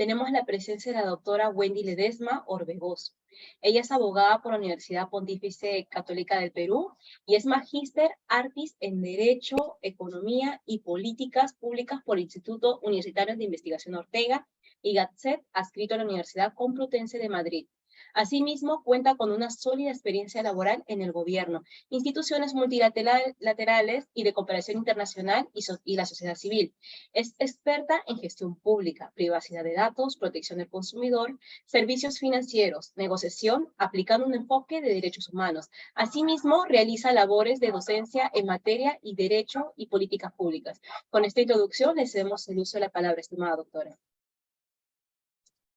tenemos la presencia de la doctora Wendy Ledesma Orbegoso. Ella es abogada por la Universidad Pontificia Católica del Perú y es magíster artis en Derecho, Economía y Políticas Públicas por el Instituto Universitario de Investigación Ortega y GATSET, adscrito a la Universidad Complutense de Madrid. Asimismo, cuenta con una sólida experiencia laboral en el gobierno, instituciones multilaterales y de cooperación internacional y la sociedad civil. Es experta en gestión pública, privacidad de datos, protección del consumidor, servicios financieros, negociación, aplicando un enfoque de derechos humanos. Asimismo, realiza labores de docencia en materia y derecho y políticas públicas. Con esta introducción, le cedemos el uso de la palabra, estimada doctora.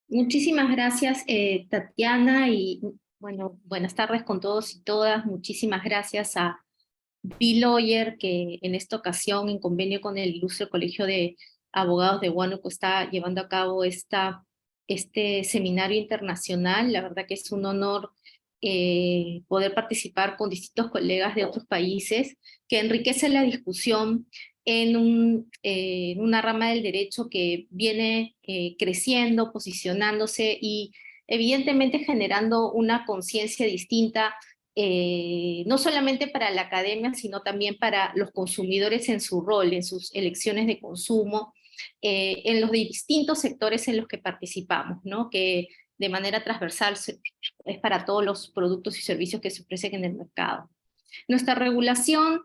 Muchísimas gracias, Tatiana, y bueno, buenas tardes con todos y todas. Muchísimas gracias a B-Lawyer, que en esta ocasión, en convenio con el Ilustre Colegio de Abogados de Huánuco, está llevando a cabo este seminario internacional. La verdad que es un honor poder participar con distintos colegas de otros países, que enriquece la discusión en una rama del derecho que viene creciendo, posicionándose y evidentemente generando una conciencia distinta, no solamente para la academia, sino también para los consumidores en su rol, en sus elecciones de consumo, en los distintos sectores en los que participamos, ¿no? Que de manera transversal es para todos los productos y servicios que se ofrecen en el mercado. Nuestra regulación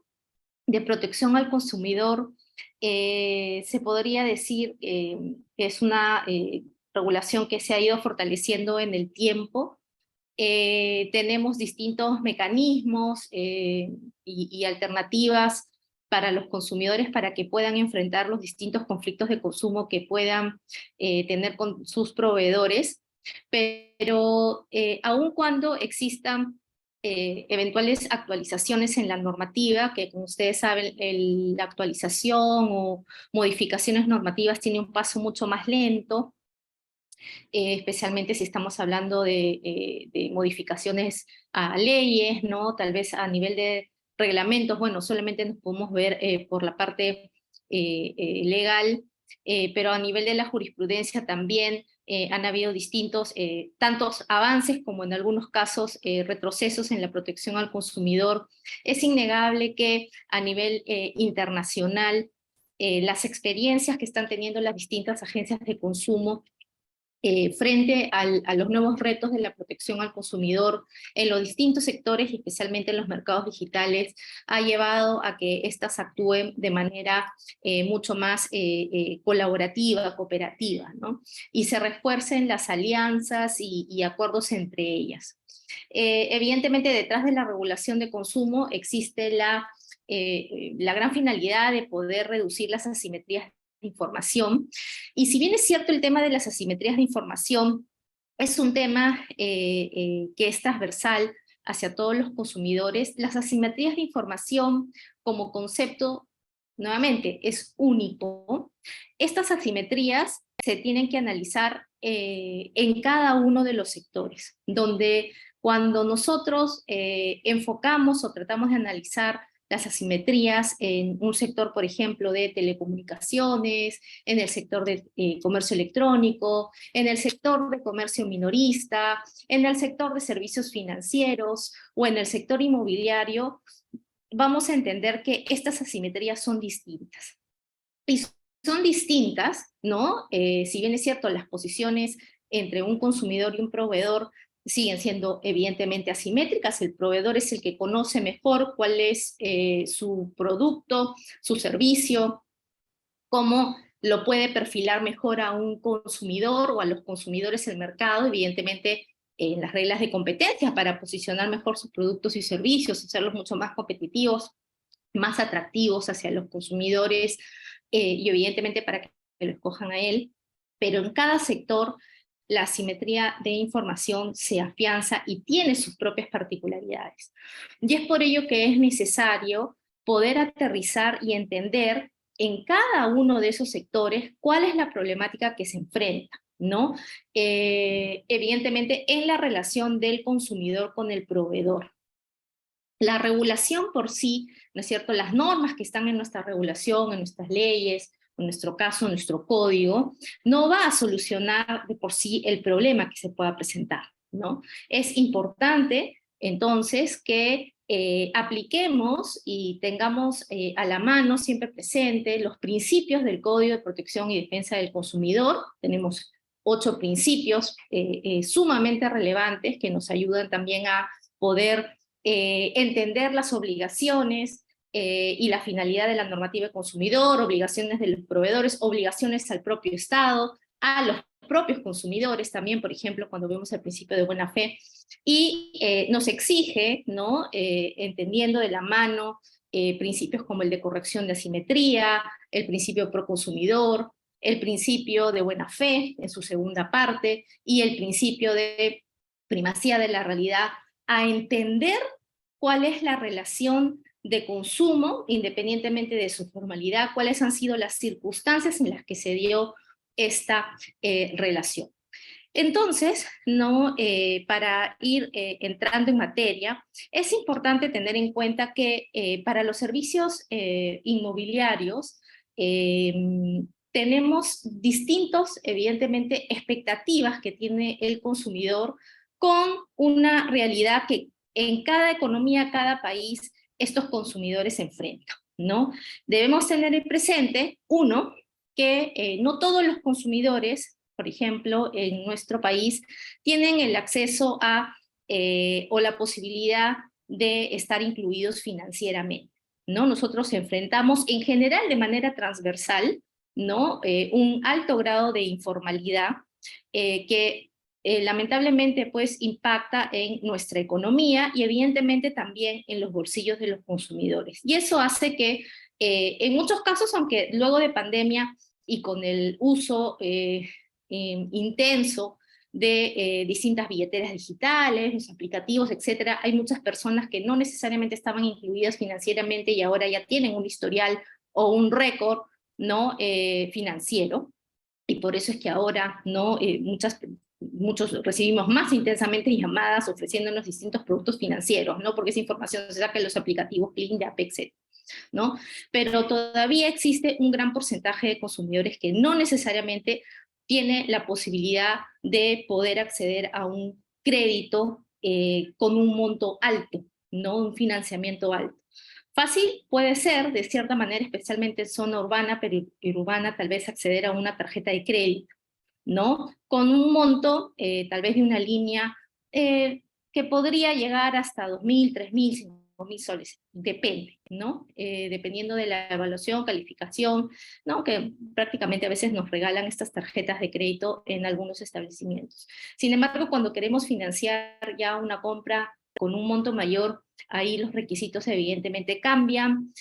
de protección al consumidor se podría decir que es una regulación que se ha ido fortaleciendo en el tiempo. Tenemos distintos mecanismos y alternativas para los consumidores para que puedan enfrentar los distintos conflictos de consumo que puedan tener con sus proveedores, pero aun cuando existan eventuales actualizaciones en la normativa, que como ustedes saben, la actualización o modificaciones normativas tiene un paso mucho más lento, especialmente si estamos hablando de modificaciones a leyes, ¿no? Tal vez a nivel de reglamentos, bueno, solamente nos podemos ver por la parte legal, pero a nivel de la jurisprudencia también han habido distintos, tantos avances como en algunos casos retrocesos en la protección al consumidor. Es innegable que a nivel internacional las experiencias que están teniendo las distintas agencias de consumo frente a los nuevos retos de la protección al consumidor en los distintos sectores, especialmente en los mercados digitales, ha llevado a que éstas actúen de manera mucho más colaborativa, cooperativa, ¿no? Y se refuercen las alianzas y acuerdos entre ellas. Evidentemente, detrás de la regulación de consumo existe la gran finalidad de poder reducir las asimetrías de información. Y si bien es cierto el tema de las asimetrías de información es un tema que es transversal hacia todos los consumidores, las asimetrías de información como concepto, nuevamente, es único. Estas asimetrías se tienen que analizar en cada uno de los sectores, donde cuando nosotros enfocamos o tratamos de analizar las asimetrías en un sector, por ejemplo, de telecomunicaciones, en el sector de comercio electrónico, en el sector de comercio minorista, en el sector de servicios financieros o en el sector inmobiliario, vamos a entender que estas asimetrías son distintas. Y son distintas, ¿no? Si bien es cierto, las posiciones entre un consumidor y un proveedor siguen siendo evidentemente asimétricas. El proveedor es el que conoce mejor cuál es su producto, su servicio, cómo lo puede perfilar mejor a un consumidor o a los consumidores en el mercado, evidentemente en las reglas de competencia para posicionar mejor sus productos y servicios, hacerlos mucho más competitivos, más atractivos hacia los consumidores y evidentemente para que lo escojan a él. Pero en cada sector la asimetría de información se afianza y tiene sus propias particularidades. Y es por ello que es necesario poder aterrizar y entender en cada uno de esos sectores cuál es la problemática que se enfrenta, ¿no? Evidentemente en la relación del consumidor con el proveedor. La regulación por sí, ¿no es cierto? Las normas que están en nuestra regulación, en nuestras leyes, en nuestro caso, nuestro código, no va a solucionar de por sí el problema que se pueda presentar, ¿no? Es importante, entonces, que apliquemos y tengamos a la mano, siempre presente, los principios del Código de Protección y Defensa del Consumidor. Tenemos 8 principios sumamente relevantes que nos ayudan también a poder entender las obligaciones y la finalidad de la normativa del consumidor, obligaciones de los proveedores, obligaciones al propio Estado, a los propios consumidores también, por ejemplo, cuando vemos el principio de buena fe, y nos exige, ¿no? Entendiendo de la mano principios como el de corrección de asimetría, el principio pro consumidor, el principio de buena fe en su segunda parte, y el principio de primacía de la realidad, a entender cuál es la relación de consumo, independientemente de su formalidad, cuáles han sido las circunstancias en las que se dio esta relación. Entonces, ¿no? Para ir entrando en materia, es importante tener en cuenta que para los servicios inmobiliarios tenemos distintos, evidentemente, expectativas que tiene el consumidor con una realidad que en cada economía, cada país, estos consumidores se enfrentan, ¿no? Debemos tener presente, uno, que no todos los consumidores, por ejemplo, en nuestro país, tienen el acceso a o la posibilidad de estar incluidos financieramente, ¿no? Nosotros enfrentamos en general de manera transversal, ¿no? Un alto grado de informalidad que lamentablemente pues impacta en nuestra economía y evidentemente también en los bolsillos de los consumidores. Y eso hace que en muchos casos, aunque luego de pandemia y con el uso intenso de distintas billeteras digitales, los aplicativos, etcétera, hay muchas personas que no necesariamente estaban incluidas financieramente y ahora ya tienen un historial o un récord, ¿no? Financiero, y por eso es que ahora, ¿no? Muchos recibimos más intensamente llamadas ofreciéndonos distintos productos financieros, ¿no? Porque esa información se saca en los aplicativos CleanDAP, etc., ¿no? Pero todavía existe un gran porcentaje de consumidores que no necesariamente tiene la posibilidad de poder acceder a un crédito con un monto alto, ¿no? Un financiamiento alto. Fácil puede ser, de cierta manera, especialmente en zona urbana, periurbana, tal vez acceder a una tarjeta de crédito, ¿no? Con un monto, tal vez de una línea que podría llegar hasta 2.000, 3.000, 5.000 soles, depende, ¿no? Dependiendo de la evaluación, calificación, ¿no? Que prácticamente a veces nos regalan estas tarjetas de crédito en algunos establecimientos. Sin embargo, cuando queremos financiar ya una compra con un monto mayor, ahí los requisitos evidentemente cambian,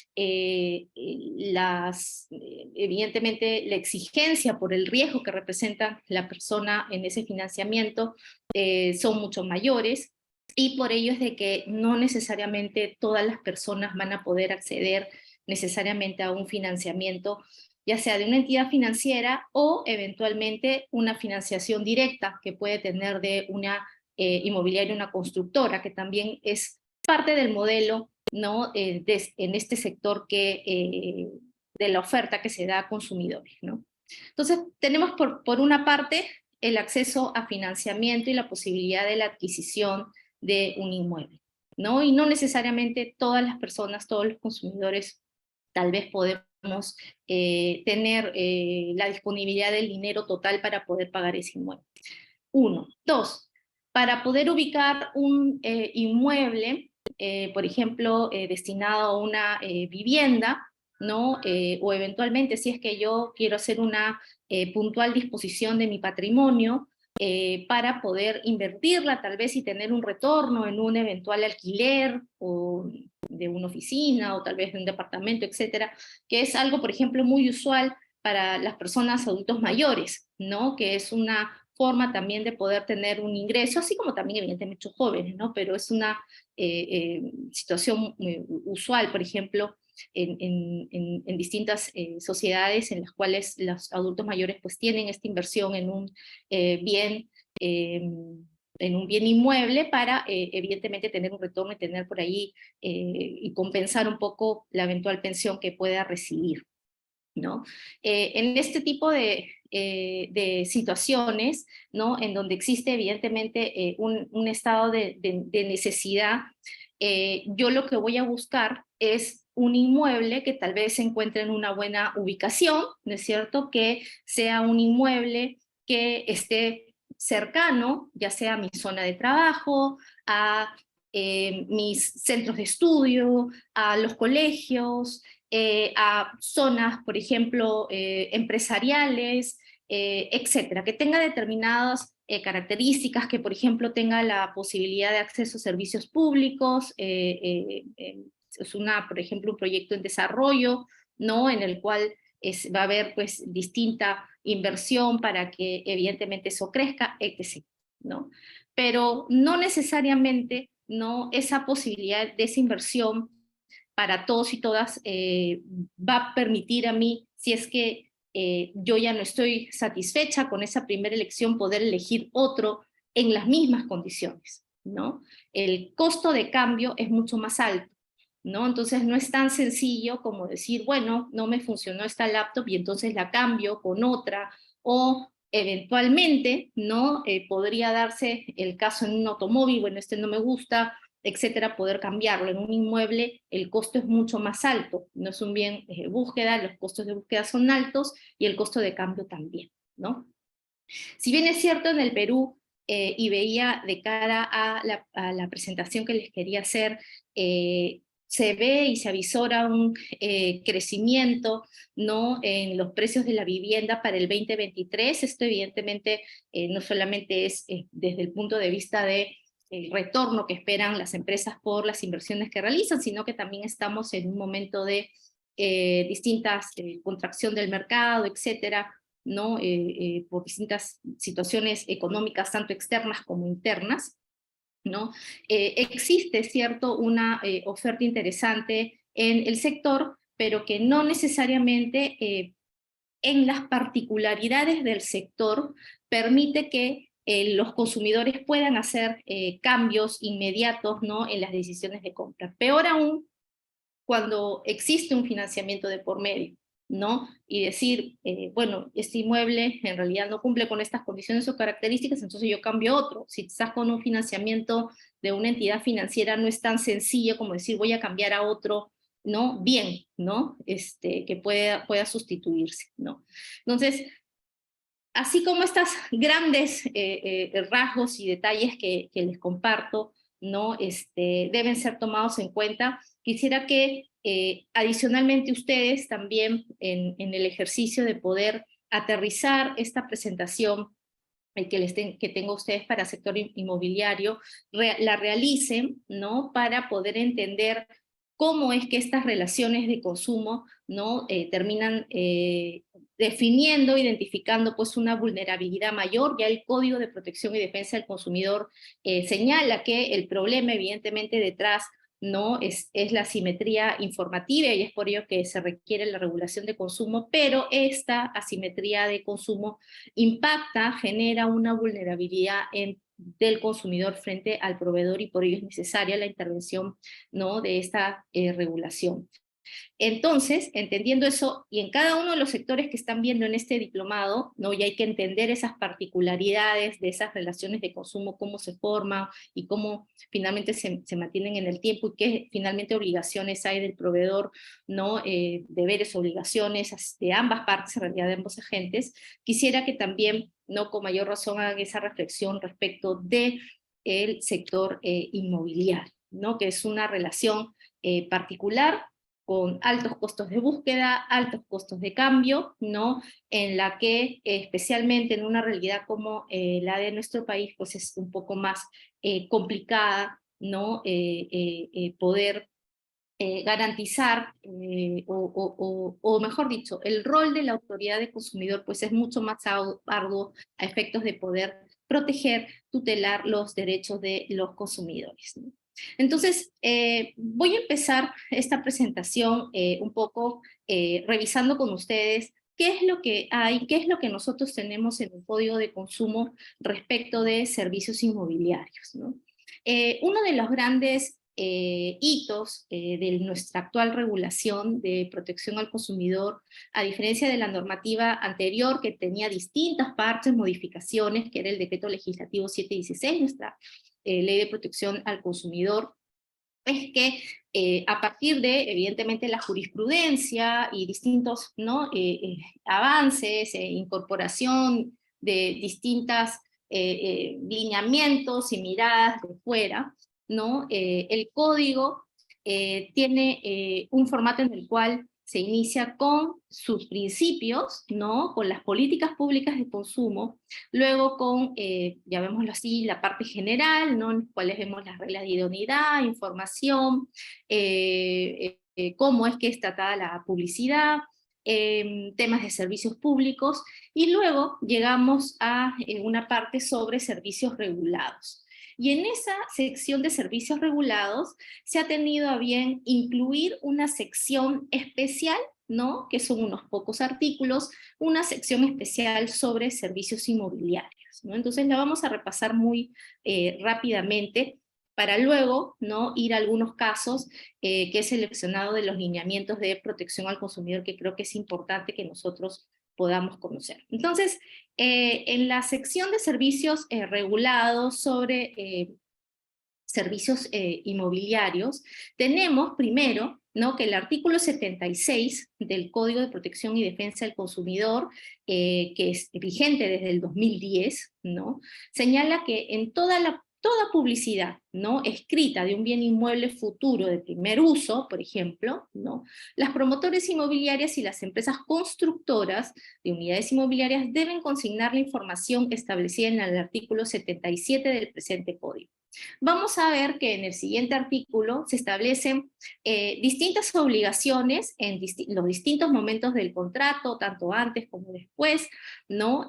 evidentemente la exigencia por el riesgo que representa la persona en ese financiamiento son mucho mayores, y por ello es de que no necesariamente todas las personas van a poder acceder necesariamente a un financiamiento, ya sea de una entidad financiera o eventualmente una financiación directa que puede tener de una inmobiliaria, una constructora, que también es parte del modelo, ¿no? En este sector de la oferta que se da a consumidores, ¿no? Entonces, tenemos por una parte el acceso a financiamiento y la posibilidad de la adquisición de un inmueble, ¿no? Y no necesariamente todas las personas, todos los consumidores, tal vez podemos tener la disponibilidad del dinero total para poder pagar ese inmueble. Uno. Dos, para poder ubicar un inmueble, por ejemplo, destinado a una vivienda, ¿no? O eventualmente, si es que yo quiero hacer una puntual disposición de mi patrimonio, para poder invertirla tal vez y tener un retorno en un eventual alquiler o de una oficina o tal vez de un departamento, etcétera, que es algo, por ejemplo, muy usual para las personas adultos mayores, ¿no? Que es una forma también de poder tener un ingreso, así como también evidentemente muchos jóvenes, ¿no? Pero es una situación usual, por ejemplo, en distintas sociedades en las cuales los adultos mayores pues tienen esta inversión en un bien, en un bien inmueble para evidentemente tener un retorno y tener por ahí y compensar un poco la eventual pensión que pueda recibir. ¿no? En este tipo de situaciones, ¿no? En donde existe evidentemente un estado de necesidad, yo lo que voy a buscar es un inmueble que tal vez se encuentre en una buena ubicación, ¿no es cierto? Que sea un inmueble que esté cercano, ya sea a mi zona de trabajo, a mis centros de estudio, a los colegios, a zonas, por ejemplo, empresariales, etcétera, que tenga determinadas características, que por ejemplo tenga la posibilidad de acceso a servicios públicos, es por ejemplo, un proyecto en desarrollo, ¿no? En el cual va a haber pues distinta inversión para que evidentemente eso crezca, etc., ¿no? Pero no necesariamente, ¿no? Esa posibilidad de esa inversión para todos y todas va a permitir a mí, si es que yo ya no estoy satisfecha con esa primera elección, poder elegir otro en las mismas condiciones, ¿no? El costo de cambio es mucho más alto, ¿no? Entonces no es tan sencillo como decir, bueno, no me funcionó esta laptop y entonces la cambio con otra, o eventualmente, ¿no? Podría darse el caso en un automóvil, bueno, este no me gusta, etcétera, poder cambiarlo. En un inmueble el costo es mucho más alto, no es un bien de búsqueda, los costos de búsqueda son altos y el costo de cambio también, ¿no? Si bien es cierto en el Perú, y veía de cara a la presentación que les quería hacer, se ve y se avisora un crecimiento, ¿no? En los precios de la vivienda para el 2023. Esto evidentemente no solamente es desde el punto de vista de el retorno que esperan las empresas por las inversiones que realizan, sino que también estamos en un momento de distintas contracción del mercado, etcétera, ¿no? Por distintas situaciones económicas, tanto externas como internas, ¿no? Existe, ¿cierto?, una oferta interesante en el sector, pero que no necesariamente en las particularidades del sector permite que los consumidores puedan hacer cambios inmediatos, ¿no?, en las decisiones de compra. Peor aún, cuando existe un financiamiento de por medio, ¿no? Y decir, bueno, este inmueble en realidad no cumple con estas condiciones o características, entonces yo cambio otro. Si estás con un financiamiento de una entidad financiera, no es tan sencillo como decir voy a cambiar a otro, ¿no? Bien, ¿no? Que pueda sustituirse, ¿no? Entonces, así como estos grandes rasgos y detalles que les comparto, ¿no? Deben ser tomados en cuenta, quisiera que adicionalmente ustedes también en el ejercicio de poder aterrizar esta presentación que tengo ustedes para sector inmobiliario, la realicen, ¿no? Para poder entender cómo es que estas relaciones de consumo, ¿no? Terminan definiendo, identificando pues una vulnerabilidad mayor. Ya el Código de Protección y Defensa del Consumidor señala que el problema evidentemente detrás, ¿no? Es la asimetría informativa, y es por ello que se requiere la regulación de consumo, pero esta asimetría de consumo impacta, genera una vulnerabilidad del consumidor frente al proveedor, y por ello es necesaria la intervención, ¿no?, de esta regulación. Entonces, entendiendo eso, y en cada uno de los sectores que están viendo en este diplomado, ¿no? Y hay que entender esas particularidades de esas relaciones de consumo, cómo se forman y cómo finalmente se mantienen en el tiempo, y qué finalmente obligaciones hay del proveedor, ¿no? Deberes, obligaciones de ambas partes, en realidad de ambos agentes. Quisiera que también, ¿no?, con mayor razón hagan esa reflexión respecto del sector inmobiliario, ¿no?, que es una relación particular, con altos costos de búsqueda, altos costos de cambio, ¿no? En la que, especialmente en una realidad como la de nuestro país, pues es un poco más complicada, ¿no? Poder garantizar, o mejor dicho, el rol de la autoridad de consumidor pues es mucho más arduo a efectos de poder proteger, tutelar los derechos de los consumidores, ¿no? Entonces, voy a empezar esta presentación un poco revisando con ustedes qué es lo que hay, qué es lo que nosotros tenemos en el Código de Consumo respecto de servicios inmobiliarios, ¿no? Uno de los grandes hitos de nuestra actual regulación de protección al consumidor, a diferencia de la normativa anterior que tenía distintas partes, modificaciones, que era el decreto legislativo 716, nuestra ley de protección al consumidor, es que a partir de, evidentemente, la jurisprudencia y distintos, ¿no? Avances, incorporación de distintas lineamientos y miradas de fuera, ¿no? El código tiene un formato en el cual se inicia con sus principios, ¿no? Con las políticas públicas de consumo, luego con, llamémoslo así, la parte general, ¿no? En las cuales vemos las reglas de idoneidad, información, cómo es que es tratada la publicidad, temas de servicios públicos, y luego llegamos a una parte sobre servicios regulados. Y en esa sección de servicios regulados se ha tenido a bien incluir una sección especial, ¿no? Que son unos pocos artículos, una sección especial sobre servicios inmobiliarios, ¿no? Entonces la vamos a repasar muy rápidamente para luego, ¿no? Ir a algunos casos que he seleccionado de los lineamientos de protección al consumidor, que creo que es importante que nosotros podamos conocer. Entonces, en la sección de servicios regulados sobre servicios inmobiliarios, tenemos primero, ¿no? Que el artículo 76 del Código de Protección y Defensa del Consumidor, que es vigente desde el 2010, ¿no? Señala que en toda publicidad, ¿no? Escrita de un bien inmueble futuro de primer uso, por ejemplo, ¿no? Las promotoras inmobiliarias y las empresas constructoras de unidades inmobiliarias deben consignar la información establecida en el artículo 77 del presente código. Vamos a ver que en el siguiente artículo se establecen distintas obligaciones en los distintos momentos del contrato, tanto antes como después, ¿no?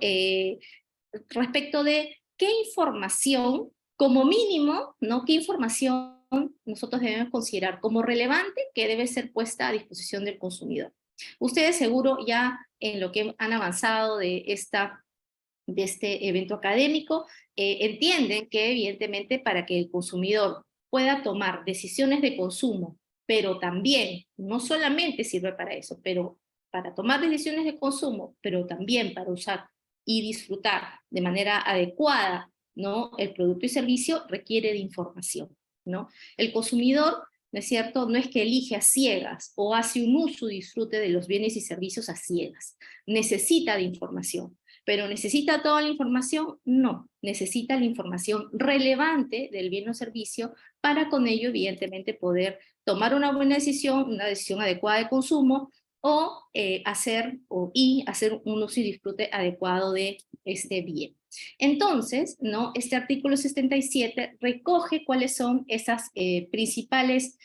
Respecto de qué información, como mínimo, ¿no? ¿Qué información nosotros debemos considerar como relevante que debe ser puesta a disposición del consumidor? Ustedes seguro ya en lo que han avanzado de este evento académico, entienden que evidentemente para que el consumidor pueda tomar decisiones de consumo, pero también, no solamente sirve para eso, pero para tomar decisiones de consumo, pero también para usar y disfrutar de manera adecuada, ¿no? El producto y servicio requiere de información, ¿no? El consumidor, ¿no es cierto?, no es que elige a ciegas o hace un uso y disfrute de los bienes y servicios a ciegas, necesita de información. ¿Pero necesita toda la información? No, necesita la información relevante del bien o servicio para con ello, evidentemente, poder tomar una buena decisión, una decisión adecuada de consumo, o hacer un uso y disfrute adecuado de este bien. Entonces, ¿no? Este artículo 77 recoge cuáles son esas principales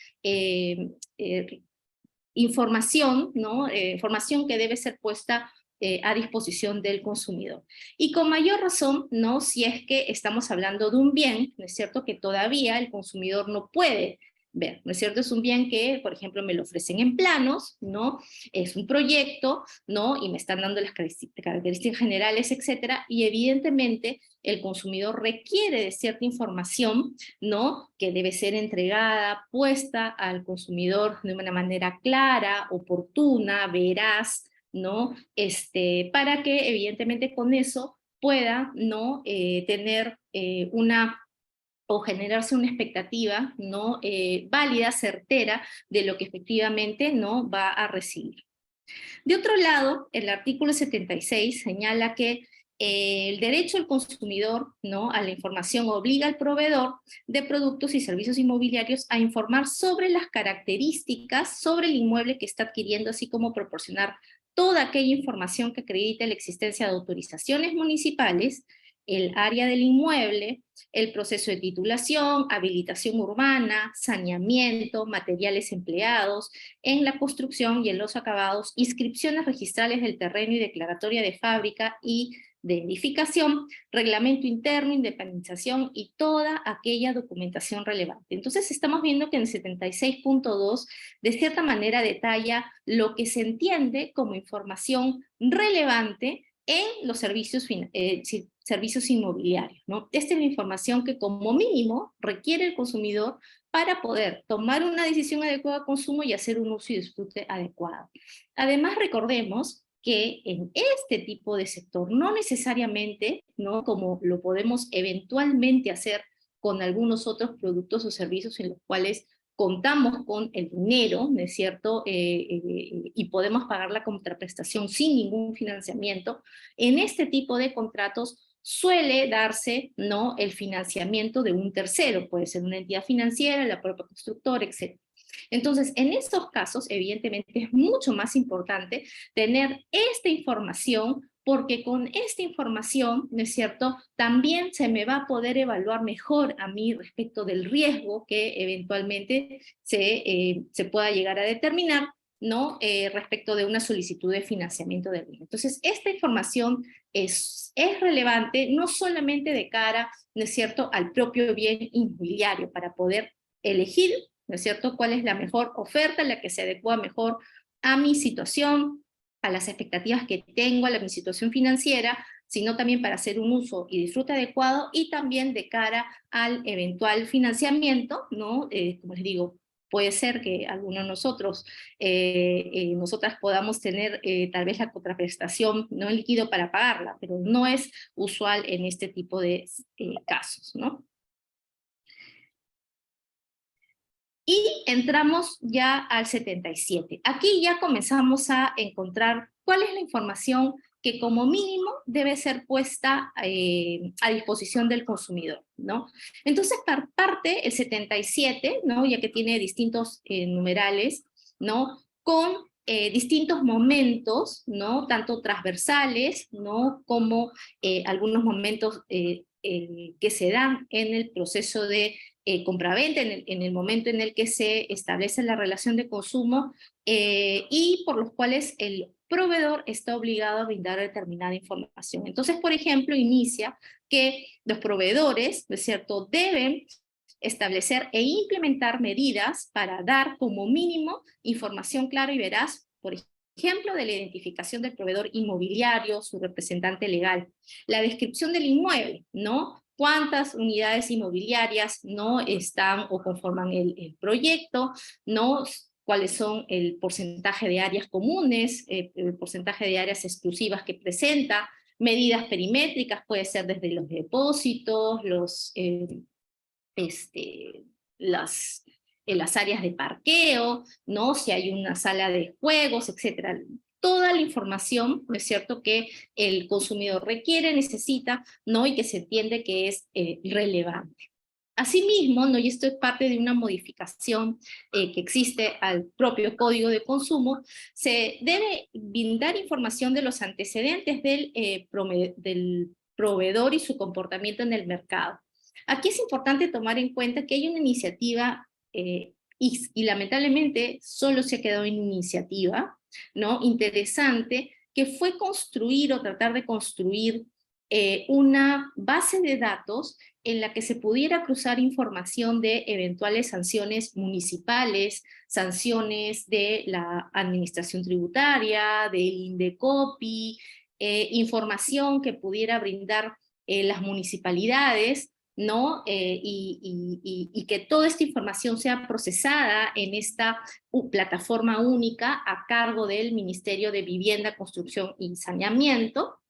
información, ¿no? Información que debe ser puesta a disposición del consumidor. Y con mayor razón, ¿no? Si es que estamos hablando de un bien, ¿no es cierto?, que todavía el consumidor no puede ver, ¿no es cierto? Es un bien que, por ejemplo, me lo ofrecen en planos, ¿no? Es un proyecto, ¿no? Y me están dando las características generales, etcétera, y evidentemente el consumidor requiere de cierta información, ¿no? Que debe ser entregada, puesta al consumidor de una manera clara, oportuna, veraz, ¿no? Para que evidentemente con eso pueda, ¿no? Tener o generarse una expectativa, ¿no? Válida, certera, de lo que efectivamente, ¿no? Va a recibir. De otro lado, el artículo 76 señala que el derecho del consumidor, ¿no?, a la información obliga al proveedor de productos y servicios inmobiliarios a informar sobre las características sobre el inmueble que está adquiriendo, así como proporcionar toda aquella información que acredite la existencia de autorizaciones municipales, el área del inmueble, el proceso de titulación, habilitación urbana, saneamiento, materiales empleados en la construcción y en los acabados, inscripciones registrales del terreno y declaratoria de fábrica y de edificación, reglamento interno, independización y toda aquella documentación relevante. Entonces estamos viendo que en el 76.2 de cierta manera detalla lo que se entiende como información relevante en los servicios inmobiliarios, ¿no? Esta es la información que como mínimo requiere el consumidor para poder tomar una decisión adecuada de consumo y hacer un uso y disfrute adecuado. Además, recordemos que en este tipo de sector, no necesariamente, ¿no?, como lo podemos eventualmente hacer con algunos otros productos o servicios en los cuales contamos con el dinero, ¿no es cierto?, y podemos pagar la contraprestación sin ningún financiamiento. En este tipo de contratos suele darse, ¿no?, el financiamiento de un tercero, puede ser una entidad financiera, la propia constructora, etc. Entonces, en estos casos, evidentemente, es mucho más importante tener esta información, porque con esta información, ¿no es cierto?, también se me va a poder evaluar mejor a mí respecto del riesgo que eventualmente se pueda llegar a determinar, ¿no?, respecto de una solicitud de financiamiento del mismo. Entonces, esta información es relevante no solamente de cara, ¿no es cierto?, al propio bien inmobiliario, para poder elegir, ¿no es cierto?, cuál es la mejor oferta, la que se adecua mejor a mi situación, a las expectativas que tengo, a mi situación financiera, sino también para hacer un uso y disfrute adecuado, y también de cara al eventual financiamiento, ¿no? Como les digo, puede ser que algunos de nosotros, nosotras podamos tener tal vez la contraprestación no en líquido para pagarla, pero no es usual en este tipo de casos, ¿no? Y entramos ya al 77. Aquí ya comenzamos a encontrar cuál es la información que como mínimo debe ser puesta a disposición del consumidor, ¿no? Entonces, parte el 77, ¿no?, ya que tiene distintos numerales, ¿no?, con distintos momentos, ¿no?, tanto transversales, ¿no?, como algunos momentos que se dan en el proceso de compraventa, en el momento en el que se establece la relación de consumo, y por los cuales el proveedor está obligado a brindar determinada información. Entonces, por ejemplo, inicia que los proveedores, ¿no es cierto?, deben establecer e implementar medidas para dar como mínimo información clara y veraz, por ejemplo, de la identificación del proveedor inmobiliario, su representante legal, la descripción del inmueble, ¿no?, cuántas unidades inmobiliarias no están o conforman el proyecto, ¿no?, cuáles son el porcentaje de áreas comunes, el porcentaje de áreas exclusivas que presenta, medidas perimétricas, puede ser desde los depósitos, este, las áreas de parqueo, ¿no?, si hay una sala de juegos, etcétera. Toda la información, ¿no es cierto?, que el consumidor requiere, necesita, ¿no?, y que se entiende que es relevante. Asimismo, ¿no?, y esto es parte de una modificación que existe al propio Código de Consumo, se debe brindar información de los antecedentes del proveedor y su comportamiento en el mercado. Aquí es importante tomar en cuenta que hay una iniciativa, y lamentablemente solo se ha quedado en iniciativa, ¿no?, interesante, que fue construir o tratar de construir una base de datos en la que se pudiera cruzar información de eventuales sanciones municipales, sanciones de la administración tributaria, del Indecopi, información que pudiera brindar las municipalidades, ¿no? Y que toda esta información sea procesada en esta plataforma única a cargo del Ministerio de Vivienda, Construcción y Saneamiento,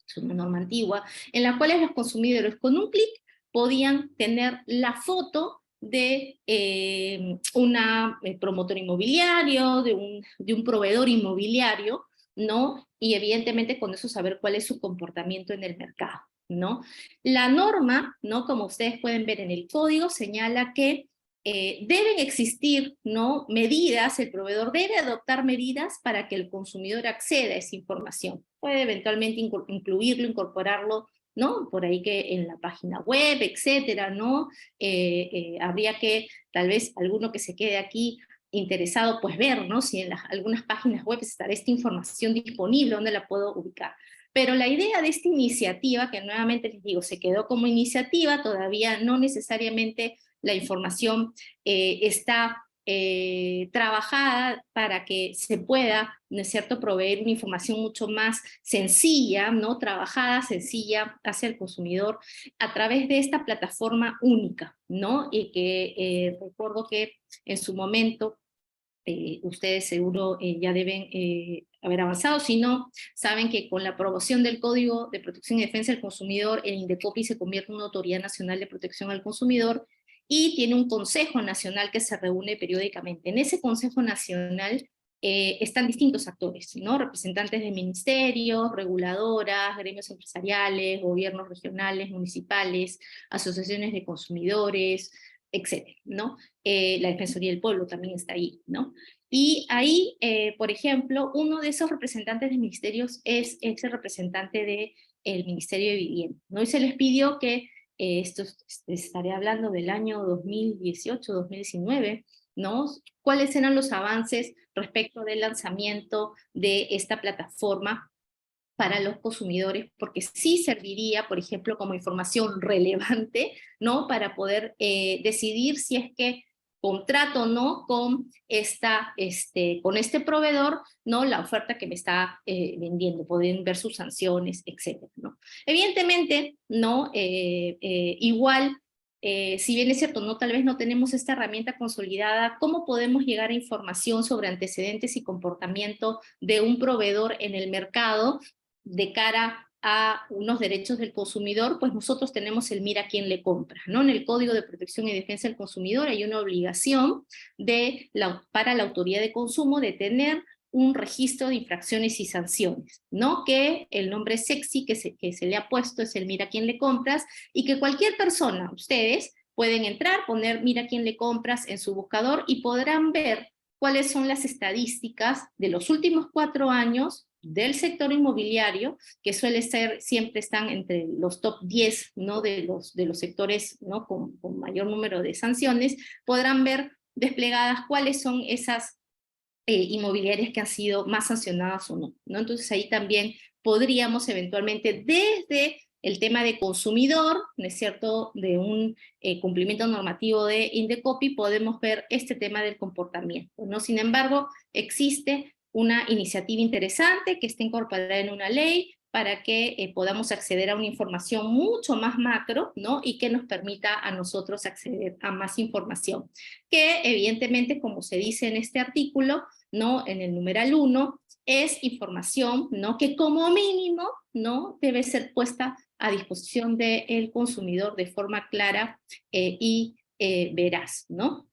es una norma antigua, en la cual los consumidores con un clic podían tener la foto de un promotor inmobiliario, de un proveedor inmobiliario, ¿no? Y evidentemente con eso saber cuál es su comportamiento en el mercado, ¿no? La norma, ¿no?, como ustedes pueden ver en el código, señala que deben existir, ¿no?, medidas, el proveedor debe adoptar medidas para que el consumidor acceda a esa información. Puede eventualmente incluirlo, incorporarlo, ¿no?, por ahí que en la página web, etcétera, ¿no? Habría que, tal vez, alguno que se quede aquí interesado, pues ver, ¿no?, si en algunas páginas web estará esta información disponible, dónde la puedo ubicar. Pero la idea de esta iniciativa, que nuevamente les digo, se quedó como iniciativa, todavía no necesariamente la información está trabajada para que se pueda, ¿no es cierto?, proveer una información mucho más sencilla, ¿no?, trabajada, sencilla hacia el consumidor a través de esta plataforma única, ¿no? Y que recuerdo que en su momento ustedes seguro ya deben haber avanzado, si no, saben que con la aprobación del Código de Protección y Defensa del Consumidor, el INDECOPI se convierte en una Autoridad Nacional de Protección al Consumidor y tiene un Consejo Nacional que se reúne periódicamente. En ese Consejo Nacional están distintos actores, ¿no? Representantes de ministerios, reguladoras, gremios empresariales, gobiernos regionales, municipales, asociaciones de consumidores, etcétera, ¿no? La Defensoría del Pueblo también está ahí, ¿no? Y ahí, por ejemplo, uno de esos representantes de ministerios es el representante del Ministerio de Vivienda, ¿no? Y se les pidió que, esto estaré hablando del año 2018, 2019, ¿no? ¿Cuáles eran los avances respecto del lanzamiento de esta plataforma para los consumidores? Porque sí serviría, por ejemplo, como información relevante, ¿no? Para poder decidir si es que contrato o no con, con este proveedor, ¿no?, la oferta que me está vendiendo, pueden ver sus sanciones, etcétera, ¿no? Evidentemente, ¿no? Igual, si bien es cierto, no, tal vez no tenemos esta herramienta consolidada, ¿cómo podemos llegar a información sobre antecedentes y comportamiento de un proveedor en el mercado de cara a unos derechos del consumidor? Pues nosotros tenemos el mira quién le compra, ¿no? En el Código de Protección y Defensa del Consumidor hay una obligación para la autoridad de consumo de tener un registro de infracciones y sanciones, ¿no? Que el nombre sexy que se le ha puesto es el mira quién le compras, y que cualquier persona, ustedes, pueden entrar, poner mira quién le compras en su buscador y podrán ver cuáles son las estadísticas de los últimos 4 años del sector inmobiliario, que suele ser, siempre están entre los top 10, ¿no?, de los sectores, ¿no?, con mayor número de sanciones. Podrán ver desplegadas cuáles son esas inmobiliarias que han sido más sancionadas o no, ¿no? Entonces ahí también podríamos eventualmente, desde el tema de consumidor, ¿no es cierto?, de un cumplimiento normativo de INDECOPI, podemos ver este tema del comportamiento, ¿no? Sin embargo, existe una iniciativa interesante que está incorporada en una ley para que podamos acceder a una información mucho más macro, ¿no?, y que nos permita a nosotros acceder a más información, que evidentemente, como se dice en este artículo, ¿no?, en el numeral 1, es información, ¿no?, que como mínimo, ¿no?, debe ser puesta a disposición del consumidor de forma clara y veraz, ¿no?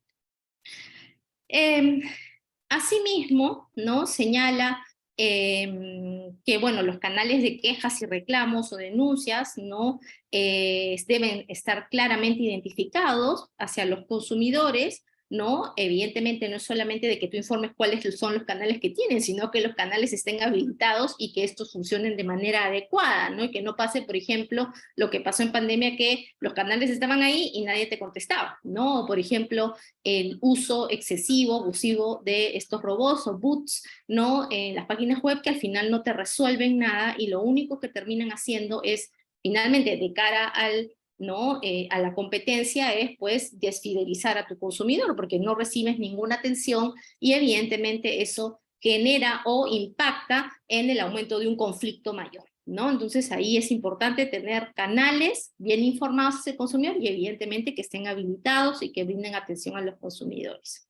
Asimismo, ¿no?, señala que, bueno, los canales de quejas y reclamos o denuncias, ¿no?, deben estar claramente identificados hacia los consumidores, ¿no? Evidentemente no es solamente de que tú informes cuáles son los canales que tienen, sino que los canales estén habilitados y que estos funcionen de manera adecuada, ¿no? Y que no pase, por ejemplo, lo que pasó en pandemia, que los canales estaban ahí y nadie te contestaba, ¿no? Por ejemplo, el uso excesivo, abusivo de estos robots o bots, ¿no?, en las páginas web, que al final no te resuelven nada y lo único que terminan haciendo es, finalmente, de cara al, ¿no?, a la competencia, es pues desfidelizar a tu consumidor porque no recibes ninguna atención, y evidentemente eso genera o impacta en el aumento de un conflicto mayor, ¿no? Entonces ahí es importante tener canales bien informados hacia el consumidor y evidentemente que estén habilitados y que brinden atención a los consumidores.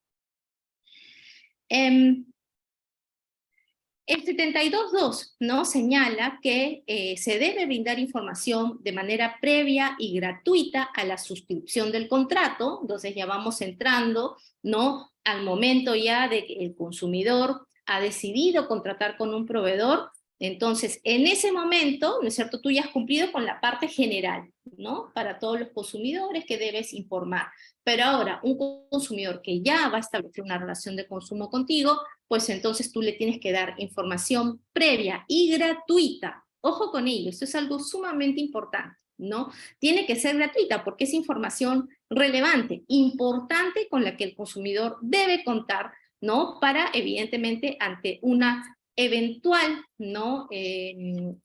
El 72.2, ¿no?, señala que se debe brindar información de manera previa y gratuita a la suscripción del contrato. Entonces ya vamos entrando, ¿no?, al momento ya de que el consumidor ha decidido contratar con un proveedor. Entonces, en ese momento, ¿no es cierto?, tú ya has cumplido con la parte general, ¿no?, para todos los consumidores que debes informar. Pero ahora, un consumidor que ya va a establecer una relación de consumo contigo, pues entonces tú le tienes que dar información previa y gratuita. Ojo con ello, esto es algo sumamente importante, ¿no? Tiene que ser gratuita porque es información relevante, importante, con la que el consumidor debe contar, ¿no?, para, evidentemente, ante una eventual, ¿no?,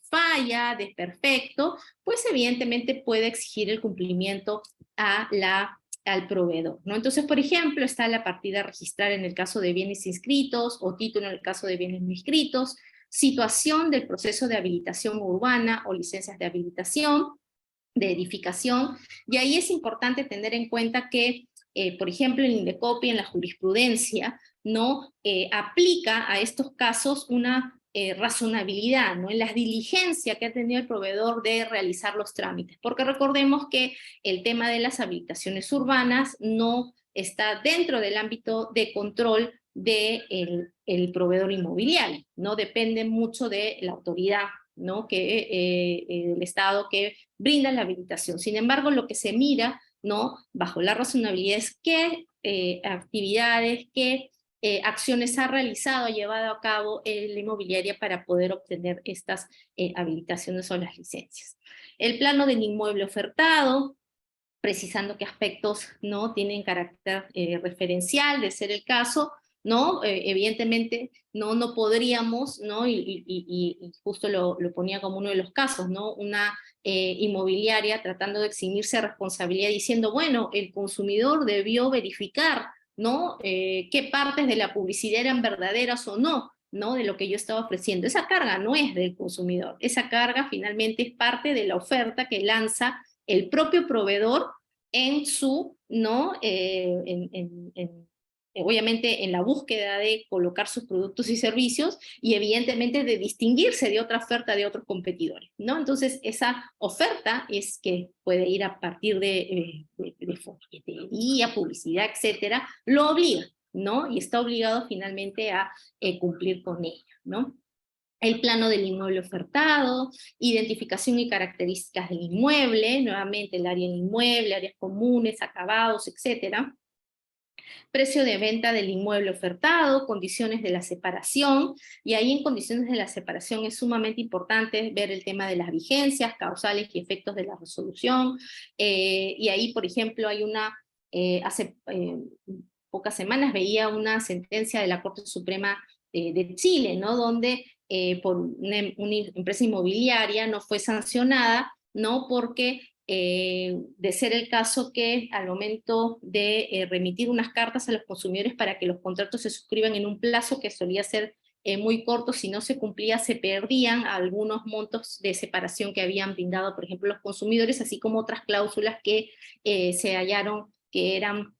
falla, desperfecto, pues evidentemente puede exigir el cumplimiento a la al proveedor, ¿no? Entonces, por ejemplo, está la partida a registrar en el caso de bienes inscritos, o título en el caso de bienes no inscritos, situación del proceso de habilitación urbana o licencias de habilitación, de edificación, y ahí es importante tener en cuenta que, por ejemplo, el INDECOPI en la jurisprudencia, ¿no? Aplica a estos casos una razonabilidad, ¿no? En la diligencia que ha tenido el proveedor de realizar los trámites, porque recordemos que el tema de las habilitaciones urbanas no está dentro del ámbito de control del el proveedor inmobiliario, ¿no? Depende mucho de la autoridad, ¿no? El Estado que brinda la habilitación. Sin embargo, lo que se mira, ¿no? Bajo la razonabilidad es qué actividades, qué acciones ha realizado, ha llevado a cabo la inmobiliaria para poder obtener estas habilitaciones o las licencias. El plano del inmueble ofertado, precisando qué aspectos, ¿no? Tienen carácter referencial, de ser el caso, ¿no? Evidentemente no podríamos, ¿no? Y justo lo ponía como uno de los casos, ¿no? Una inmobiliaria tratando de eximirse de responsabilidad diciendo, bueno, el consumidor debió verificar, ¿no? Qué partes de la publicidad eran verdaderas o no, ¿no? De lo que yo estaba ofreciendo. Esa carga no es del consumidor, esa carga finalmente es parte de la oferta que lanza el propio proveedor en su, ¿no? Obviamente en la búsqueda de colocar sus productos y servicios y evidentemente de distinguirse de otra oferta de otros competidores, ¿no? Entonces esa oferta es que puede ir a partir de folletería, publicidad, etcétera, lo obliga, ¿no? Y está obligado finalmente a cumplir con ella, ¿no? El plano del inmueble ofertado, identificación y características del inmueble, nuevamente el área del inmueble, áreas comunes, acabados, etcétera. Precio de venta del inmueble ofertado, condiciones de la separación, y ahí en condiciones de la separación es sumamente importante ver el tema de las vigencias, causales y efectos de la resolución, y ahí, por ejemplo, hay hace pocas semanas veía una sentencia de la Corte Suprema de Chile, ¿no? Donde por una empresa inmobiliaria no fue sancionada, ¿no? Porque de ser el caso que al momento de remitir unas cartas a los consumidores para que los contratos se suscriban en un plazo que solía ser muy corto, si no se cumplía se perdían algunos montos de separación que habían brindado, por ejemplo, los consumidores, así como otras cláusulas que se hallaron que eran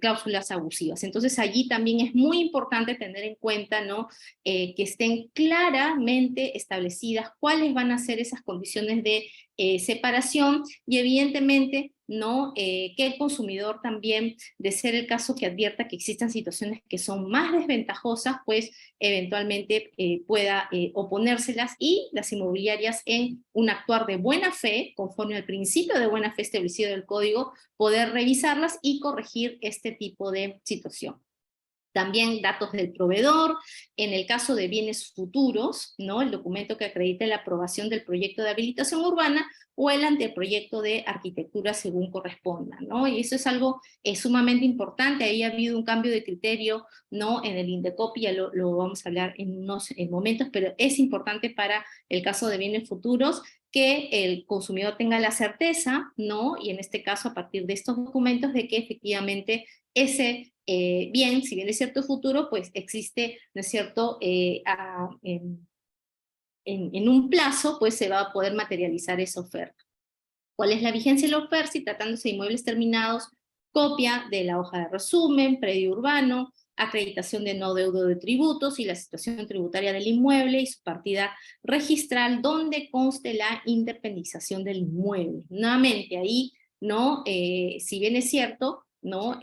cláusulas abusivas. Entonces allí también es muy importante tener en cuenta, ¿no? Que estén claramente establecidas cuáles van a ser esas condiciones de separación y evidentemente, ¿no? Que el consumidor también, de ser el caso que advierta que existan situaciones que son más desventajosas, pues eventualmente pueda oponérselas, y las inmobiliarias en un actuar de buena fe, conforme al principio de buena fe establecido del Código, poder revisarlas y corregir este tipo de situación. También datos del proveedor, en el caso de bienes futuros, ¿no? El documento que acredite la aprobación del proyecto de habilitación urbana o el anteproyecto de arquitectura según corresponda, ¿no? Y eso es algo sumamente importante. Ahí ha habido un cambio de criterio, ¿no? En el INDECOPI, ya lo vamos a hablar en unos momentos, pero es importante para el caso de bienes futuros que el consumidor tenga la certeza, ¿no? Y en este caso, a partir de estos documentos, de que efectivamente ese bien, si bien es cierto futuro, pues existe, ¿no es cierto?, en un plazo, pues se va a poder materializar esa oferta. ¿Cuál es la vigencia de la oferta? Si tratándose de inmuebles terminados, copia de la hoja de resumen, predio urbano, acreditación de no deudo de tributos y la situación tributaria del inmueble y su partida registral donde conste la independización del inmueble. Nuevamente, ahí, ¿no? Si bien es cierto, ¿no?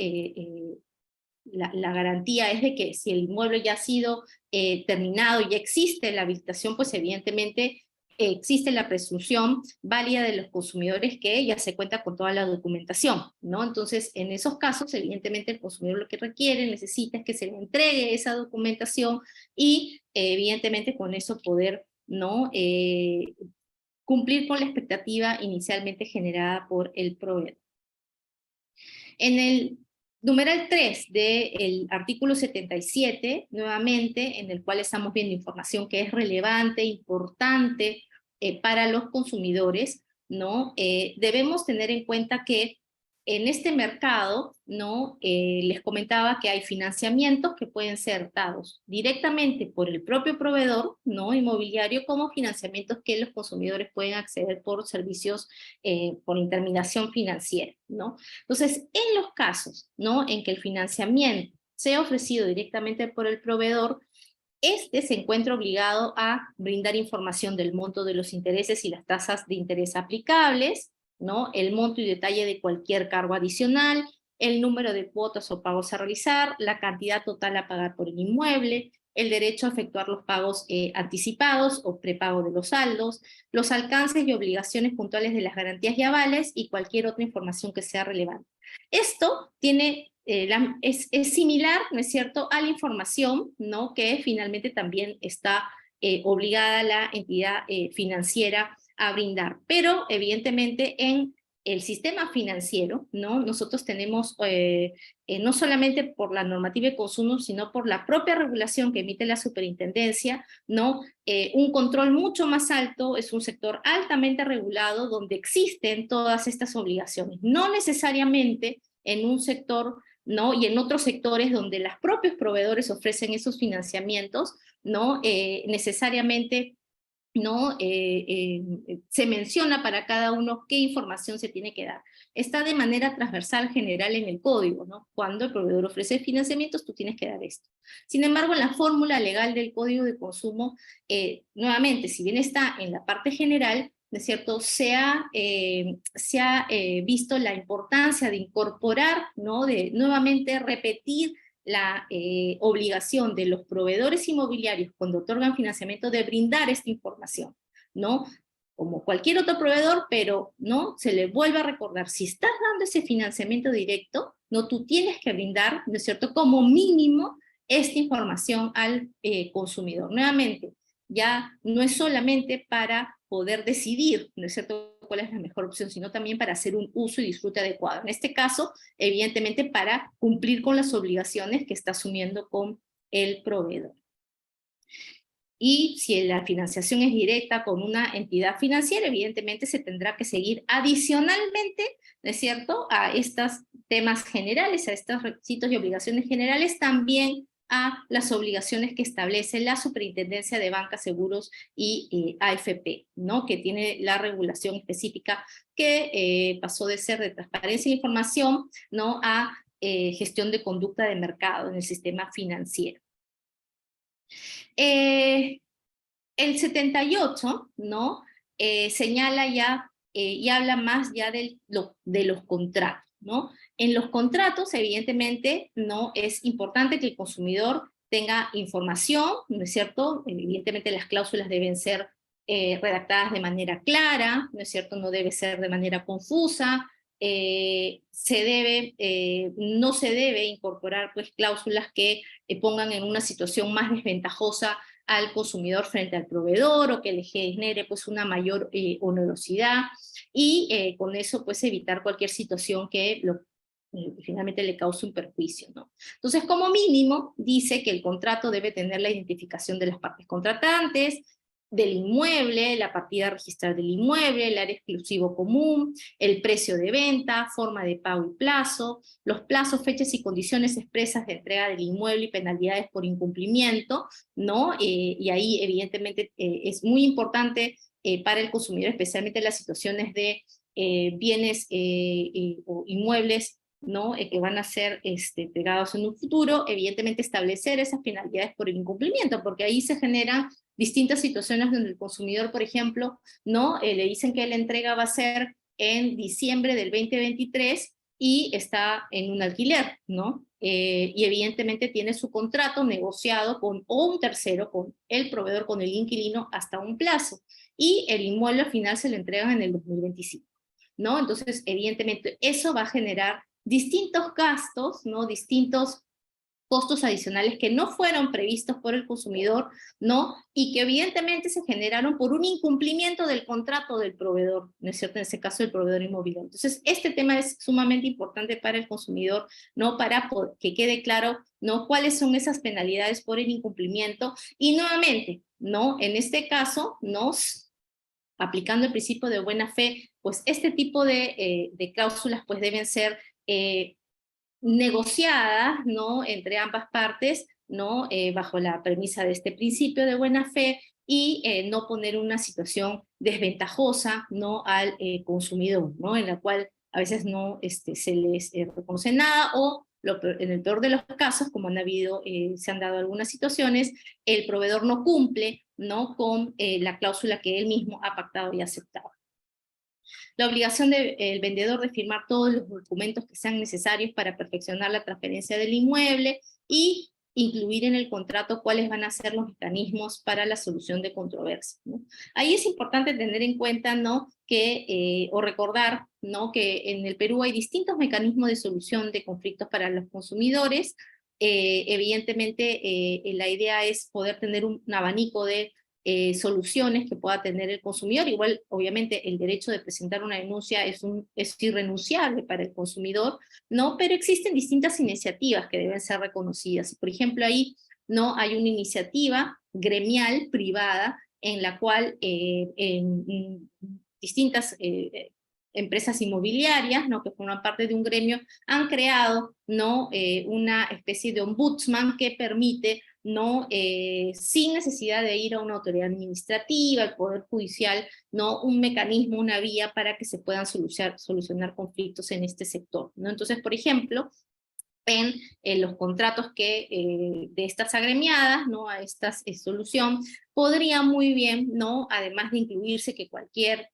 La garantía es de que si el inmueble ya ha sido terminado y ya existe la habilitación, pues evidentemente existe la presunción válida de los consumidores que ya se cuenta con toda la documentación, ¿no? Entonces, en esos casos, evidentemente el consumidor lo que requiere, necesita es que se le entregue esa documentación y evidentemente con eso poder, ¿no? Cumplir con la expectativa inicialmente generada por el proveedor. En el numeral 3 del artículo 77, nuevamente, en el cual estamos viendo información que es relevante, importante para los consumidores, ¿no? Debemos tener en cuenta que en este mercado, ¿no? Les comentaba que hay financiamientos que pueden ser dados directamente por el propio proveedor, ¿no? Inmobiliario, como financiamientos que los consumidores pueden acceder por servicios, por intermediación financiera, ¿no? Entonces, en los casos, ¿no? En que el financiamiento sea ofrecido directamente por el proveedor, este se encuentra obligado a brindar información del monto de los intereses y las tasas de interés aplicables, ¿no? El monto y detalle de cualquier cargo adicional, el número de cuotas o pagos a realizar, la cantidad total a pagar por el inmueble, el derecho a efectuar los pagos anticipados o prepago de los saldos, los alcances y obligaciones puntuales de las garantías y avales y cualquier otra información que sea relevante. Esto tiene es similar, ¿no es cierto?, a la información, ¿no?, que finalmente también está obligada la entidad financiera a brindar. Pero evidentemente en el sistema financiero, ¿no?, nosotros tenemos, no solamente por la normativa de consumo, sino por la propia regulación que emite la superintendencia, ¿no?, un control mucho más alto, es un sector altamente regulado donde existen todas estas obligaciones. No necesariamente en un sector, ¿no?, y en otros sectores donde los propios proveedores ofrecen esos financiamientos, ¿no?, necesariamente, ¿no?, se menciona para cada uno qué información se tiene que dar. Está de manera transversal general en el código, ¿no? Cuando el proveedor ofrece financiamientos, tú tienes que dar esto. Sin embargo, en la fórmula legal del Código de Consumo, nuevamente, si bien está en la parte general, ¿no es cierto?, se ha visto la importancia de incorporar, ¿no?, de nuevamente repetir la obligación de los proveedores inmobiliarios cuando otorgan financiamiento de brindar esta información, ¿no? Como cualquier otro proveedor, pero ¿no?, se le vuelve a recordar, si estás dando ese financiamiento directo, ¿no?, tú tienes que brindar, ¿no es cierto?, como mínimo esta información al consumidor. Nuevamente, ya no es solamente para poder decidir, ¿no es cierto?, cuál es la mejor opción, sino también para hacer un uso y disfrute adecuado. En este caso, evidentemente, para cumplir con las obligaciones que está asumiendo con el proveedor. Y si la financiación es directa con una entidad financiera, evidentemente se tendrá que seguir adicionalmente, ¿no es cierto?, a estos temas generales, a estos requisitos y obligaciones generales, también a las obligaciones que establece la Superintendencia de Banca, Seguros y AFP, ¿no?, que tiene la regulación específica que pasó de ser de transparencia e información, ¿no?, a gestión de conducta de mercado en el sistema financiero. El 78, ¿no?, señala ya y habla más ya de los contratos, ¿no? En los contratos, evidentemente, no es importante que el consumidor tenga información, ¿no es cierto? Evidentemente las cláusulas deben ser redactadas de manera clara, ¿no es cierto? No debe ser de manera confusa, no se debe incorporar pues cláusulas que pongan en una situación más desventajosa al consumidor frente al proveedor o que le genere pues una mayor onerosidad y con eso pues evitar cualquier situación que finalmente le cause un perjuicio, ¿no? Entonces, como mínimo, dice que el contrato debe tener la identificación de las partes contratantes, del inmueble, la partida registral del inmueble, el área exclusivo común, el precio de venta, forma de pago y plazo, los plazos, fechas y condiciones expresas de entrega del inmueble y penalidades por incumplimiento, ¿no? Y ahí evidentemente es muy importante para el consumidor, especialmente en las situaciones de bienes o inmuebles, ¿no?, que van a ser pegados en un futuro, evidentemente establecer esas penalidades por el incumplimiento, porque ahí se generan distintas situaciones donde el consumidor, por ejemplo, ¿no?, le dicen que la entrega va a ser en diciembre del 2023 y está en un alquiler, ¿no? Y evidentemente tiene su contrato negociado con o un tercero, con el proveedor, con el inquilino, hasta un plazo, y el inmueble al final se lo entregan en el 2025, ¿no? Entonces, evidentemente, eso va a generar distintos gastos, ¿no?, distintos costos adicionales que no fueron previstos por el consumidor, ¿no?, y que evidentemente se generaron por un incumplimiento del contrato del proveedor, ¿no es cierto?, en ese caso el proveedor inmobiliario. Entonces, este tema es sumamente importante para el consumidor, ¿no?, para que quede claro, ¿no?, cuáles son esas penalidades por el incumplimiento, y nuevamente, ¿no?, en este caso, aplicando el principio de buena fe, pues este tipo de cláusulas pues deben ser negociadas, ¿no?, entre ambas partes, ¿no?, bajo la premisa de este principio de buena fe, y no poner una situación desventajosa, ¿no?, al consumidor, ¿no?, en la cual a veces no se les reconoce nada, o en el peor de los casos, como se han dado algunas situaciones, el proveedor no cumple, ¿no?, con la cláusula que él mismo ha pactado y aceptado. La obligación del vendedor de firmar todos los documentos que sean necesarios para perfeccionar la transferencia del inmueble, y incluir en el contrato cuáles van a ser los mecanismos para la solución de controversias, ¿no? Ahí es importante tener en cuenta, ¿no?, o recordar, ¿no?, que en el Perú hay distintos mecanismos de solución de conflictos para los consumidores. Evidentemente, la idea es poder tener un abanico de soluciones que pueda tener el consumidor. Igual, obviamente, el derecho de presentar una denuncia es irrenunciable para el consumidor, ¿no? Pero existen distintas iniciativas que deben ser reconocidas. Por ejemplo, ahí, ¿no?, hay una iniciativa gremial privada en la cual en distintas empresas inmobiliarias, ¿no?, que forman parte de un gremio, han creado, ¿no?, una especie de ombudsman que permite, ¿no?, sin necesidad de ir a una autoridad administrativa, al Poder Judicial, ¿no?, un mecanismo, una vía para que se puedan solucionar conflictos en este sector, ¿no? Entonces, por ejemplo, en los contratos de estas agremiadas, ¿no?, a esta solución, podría muy bien, ¿no?, además de incluirse que cualquier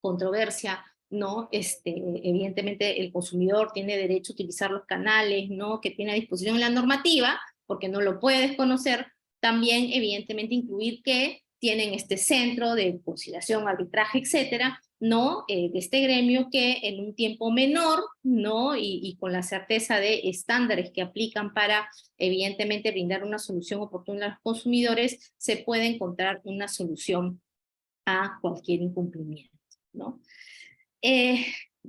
controversia, ¿no?, evidentemente el consumidor tiene derecho a utilizar los canales, ¿no?, que tiene a disposición la normativa, porque no lo puede desconocer. También evidentemente incluir que tienen este centro de conciliación, arbitraje, etcétera, ¿no?, de este gremio, que en un tiempo menor, ¿no?, y con la certeza de estándares que aplican para evidentemente brindar una solución oportuna a los consumidores, se puede encontrar una solución a cualquier incumplimiento, ¿no?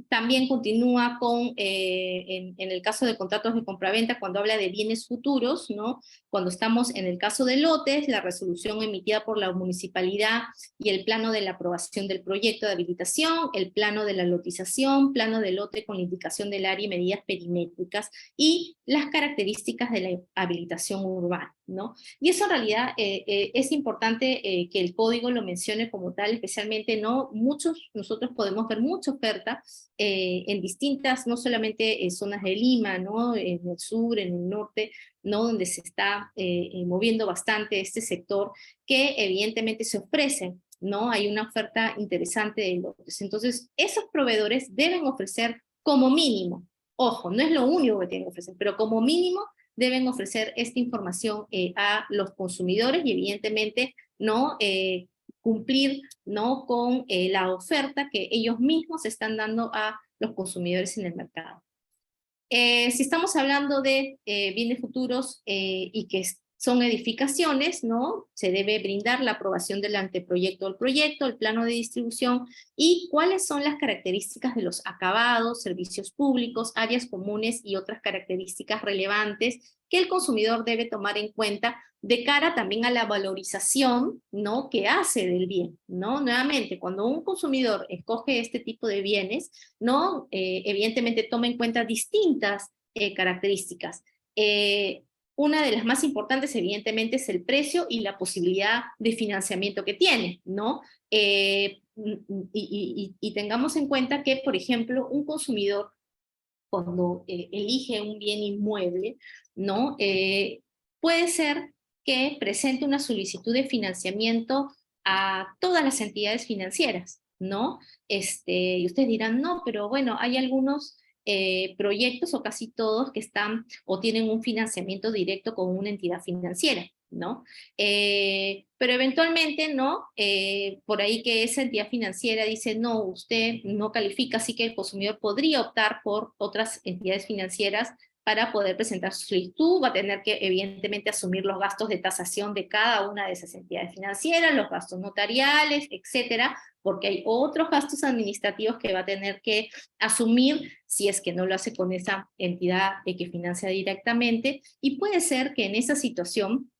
También continúa en el caso de contratos de compraventa, cuando habla de bienes futuros, ¿no? Cuando estamos en el caso de lotes, la resolución emitida por la municipalidad y el plano de la aprobación del proyecto de habilitación, el plano de la lotización, plano de lote con la indicación del área y medidas perimétricas, y las características de la habilitación urbana, ¿no? Y eso en realidad es importante que el código lo mencione como tal, especialmente, ¿no? Nosotros podemos ver mucha oferta en distintas, no solamente zonas de Lima, ¿no?, en el sur, en el norte, ¿no?, donde se está moviendo bastante este sector, que evidentemente se ofrecen, ¿no? Hay una oferta interesante de lotes. Entonces, esos proveedores deben ofrecer como mínimo, ojo, no es lo único que tienen que ofrecer, pero como mínimo deben ofrecer esta información a los consumidores, y evidentemente, ¿no?, cumplir, ¿no?, con la oferta que ellos mismos están dando a los consumidores en el mercado. Si estamos hablando de bienes futuros y que son edificaciones, ¿no?, se debe brindar la aprobación del anteproyecto del proyecto, el plano de distribución, y cuáles son las características de los acabados, servicios públicos, áreas comunes y otras características relevantes que el consumidor debe tomar en cuenta de cara también a la valorización, ¿no?, que hace del bien, ¿no? Nuevamente, cuando un consumidor escoge este tipo de bienes, ¿no?, evidentemente toma en cuenta distintas características. Una de las más importantes, evidentemente, es el precio y la posibilidad de financiamiento que tiene, ¿no? Y tengamos en cuenta que, por ejemplo, un consumidor, cuando elige un bien inmueble, ¿no?, puede ser que presente una solicitud de financiamiento a todas las entidades financieras, ¿no? Y ustedes dirán, no, pero bueno, hay algunos proyectos, o casi todos, que están o tienen un financiamiento directo con una entidad financiera, ¿no? Pero eventualmente, ¿no?, por ahí que esa entidad financiera dice, no, usted no califica, así que el consumidor podría optar por otras entidades financieras para poder presentar su solicitud. Va a tener que, evidentemente, asumir los gastos de tasación de cada una de esas entidades financieras, los gastos notariales, etcétera, porque hay otros gastos administrativos que va a tener que asumir si es que no lo hace con esa entidad que financia directamente, y puede ser que en esa situación,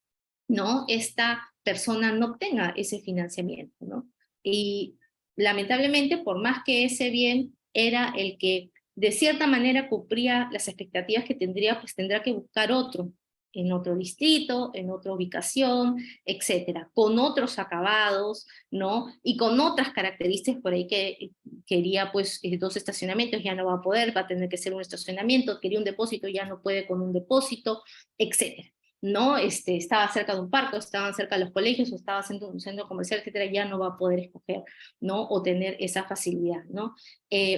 ¿no?, esta persona no obtenga ese financiamiento, ¿no? Y lamentablemente, por más que ese bien era el que de cierta manera cumplía las expectativas que tendría, pues tendrá que buscar otro, en otro distrito, en otra ubicación, etcétera, con otros acabados, ¿no? Y con otras características por ahí que quería, pues, 2 estacionamientos, ya no va a poder, va a tener que ser un estacionamiento, quería un depósito, ya no puede con un depósito, etcétera. ¿No? Estaba cerca de un parque, estaban cerca de los colegios, o estaba en un centro comercial, etcétera, ya no va a poder escoger, ¿no? O tener esa facilidad, ¿no?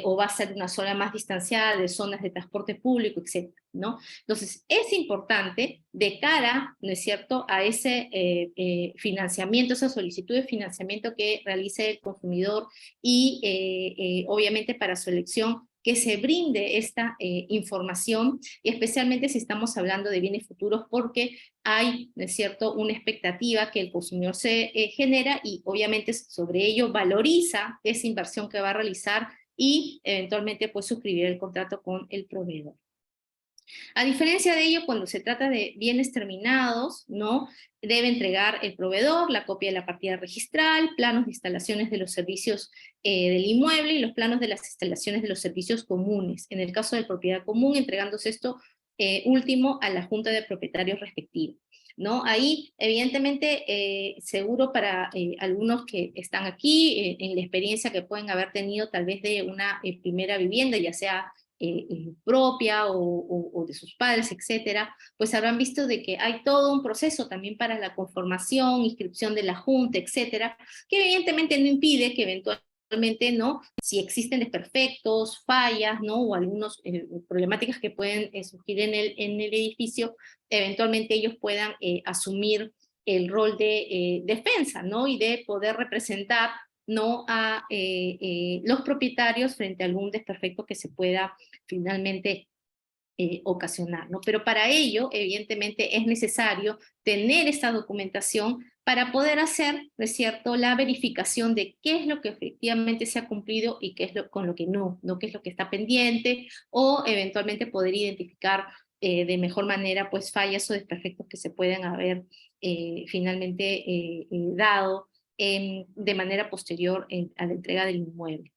O va a ser una zona más distanciada de zonas de transporte público, etcétera, ¿no? Entonces, es importante de cara, ¿no es cierto?, a ese financiamiento, esa solicitud de financiamiento que realice el consumidor y obviamente para su elección, que se brinde esta información, y especialmente si estamos hablando de bienes futuros, porque hay, ¿no es cierto?, una expectativa que el consumidor se genera y obviamente sobre ello valoriza esa inversión que va a realizar y eventualmente pues suscribir el contrato con el proveedor. A diferencia de ello, cuando se trata de bienes terminados, ¿no?, debe entregar el proveedor la copia de la partida registral, planos de instalaciones de los servicios del inmueble y los planos de las instalaciones de los servicios comunes. En el caso de propiedad común, entregándose esto último a la junta de propietarios respectiva, ¿no? Ahí, evidentemente, seguro para algunos que están aquí, en la experiencia que pueden haber tenido tal vez de una primera vivienda, ya sea propia o de sus padres, etcétera, pues habrán visto de que hay todo un proceso también para la conformación, inscripción de la junta, etcétera, que evidentemente no impide que eventualmente, ¿no?, si existen desperfectos, fallas, ¿no?, o algunas problemáticas que pueden surgir en el edificio, eventualmente ellos puedan asumir el rol de defensa, ¿no?, y de poder representar, ¿no?, a los propietarios frente a algún desperfecto que se pueda finalmente ocasionar, ¿no? Pero para ello, evidentemente, es necesario tener esta documentación para poder hacer, ¿no es cierto?, la verificación de qué es lo que efectivamente se ha cumplido y qué es con lo que no, ¿no?, qué es lo que está pendiente, o eventualmente poder identificar de mejor manera, pues, fallas o desperfectos que se puedan haber finalmente dado de manera posterior a la entrega del inmueble.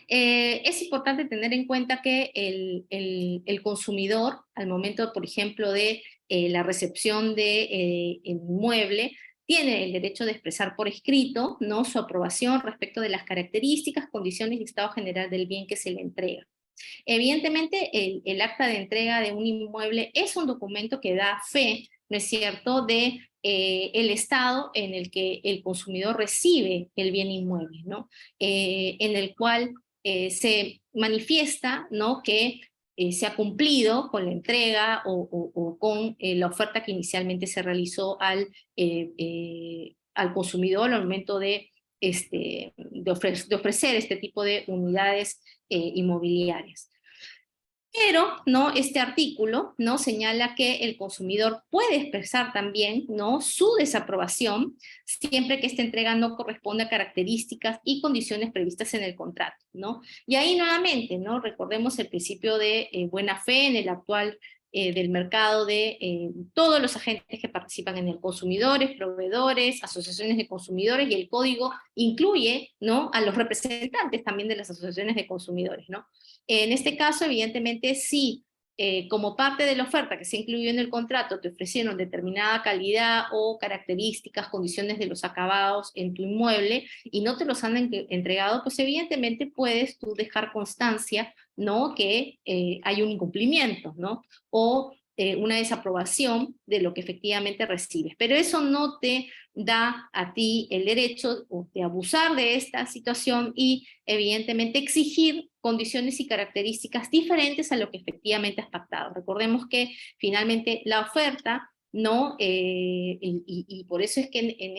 Es importante tener en cuenta que el consumidor, al momento, por ejemplo, de la recepción de el inmueble, tiene el derecho de expresar por escrito, ¿no?, su aprobación respecto de las características, condiciones y estado general del bien que se le entrega. Evidentemente, el acta de entrega de un inmueble es un documento que da fe, ¿no es cierto?, de el estado en el que el consumidor recibe el bien inmueble, ¿no? En el cual se manifiesta, ¿no?, que se ha cumplido con la entrega o con la oferta que inicialmente se realizó al consumidor al momento de ofrecer este tipo de unidades inmobiliarias. Pero, ¿no?, este artículo, ¿no?, señala que el consumidor puede expresar también, ¿no?, su desaprobación siempre que esta entrega no corresponda a características y condiciones previstas en el contrato, ¿no? Y ahí nuevamente, ¿no?, recordemos el principio de buena fe en el actual del mercado de todos los agentes que participan en el, consumidores, proveedores, asociaciones de consumidores, y el código incluye, ¿no?, a los representantes también de las asociaciones de consumidores, ¿no? En este caso, evidentemente, si como parte de la oferta que se incluyó en el contrato te ofrecieron determinada calidad o características, condiciones de los acabados en tu inmueble y no te los han entregado, pues evidentemente puedes tú dejar constancia, ¿no?, que hay un incumplimiento, ¿no?, o una desaprobación de lo que efectivamente recibes. Pero eso no te da a ti el derecho de abusar de esta situación y evidentemente exigir condiciones y características diferentes a lo que efectivamente has pactado. Recordemos que finalmente la oferta, ¿no? Y por eso es que en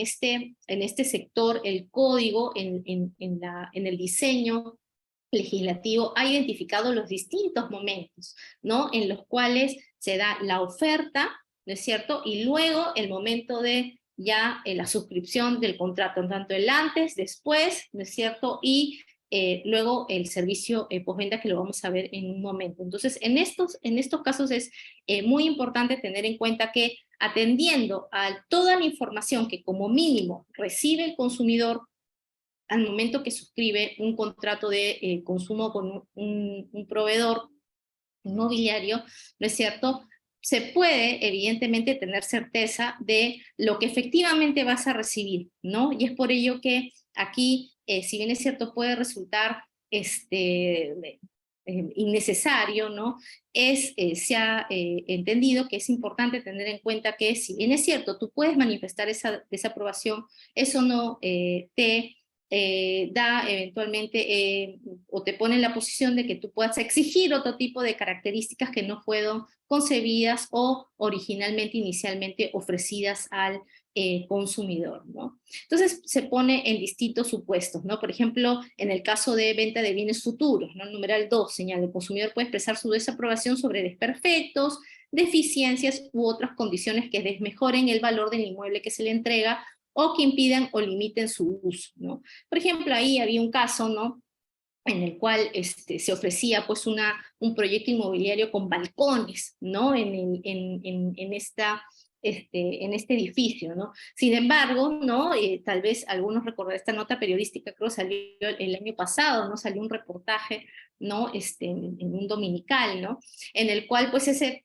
este sector el código, en el diseño legislativo, ha identificado los distintos momentos, ¿no?, en los cuales se da la oferta, ¿no es cierto?, y luego el momento de ya la suscripción del contrato, tanto el antes, después, ¿no es cierto?, y luego el servicio postventa, que lo vamos a ver en un momento. Entonces, en estos casos es muy importante tener en cuenta que atendiendo a toda la información que como mínimo recibe el consumidor al momento que suscribe un contrato de consumo con un proveedor inmobiliario, ¿no es cierto? Se puede, evidentemente, tener certeza de lo que efectivamente vas a recibir, ¿no? Y es por ello que aquí, si bien es cierto, puede resultar innecesario, ¿no? Se ha entendido que es importante tener en cuenta que, si bien es cierto, tú puedes manifestar esa desaprobación, eso no te da eventualmente o te pone en la posición de que tú puedas exigir otro tipo de características que no fueron concebidas o originalmente, inicialmente ofrecidas al consumidor, ¿no? Entonces se pone en distintos supuestos, ¿no? Por ejemplo, en el caso de venta de bienes futuros, ¿no? El numeral 2 señala: el consumidor puede expresar su desaprobación sobre desperfectos, deficiencias u otras condiciones que desmejoren el valor del inmueble que se le entrega o que impidan o limiten su uso, ¿no? Por ejemplo, ahí había un caso, ¿no?, en el cual se ofrecía pues un proyecto inmobiliario con balcones, ¿no?, en este edificio, ¿no? Sin embargo, ¿no? Tal vez algunos recordarán esta nota periodística, creo que salió el año pasado, ¿no? Salió un reportaje, ¿no? En un dominical, ¿no? En el cual pues ese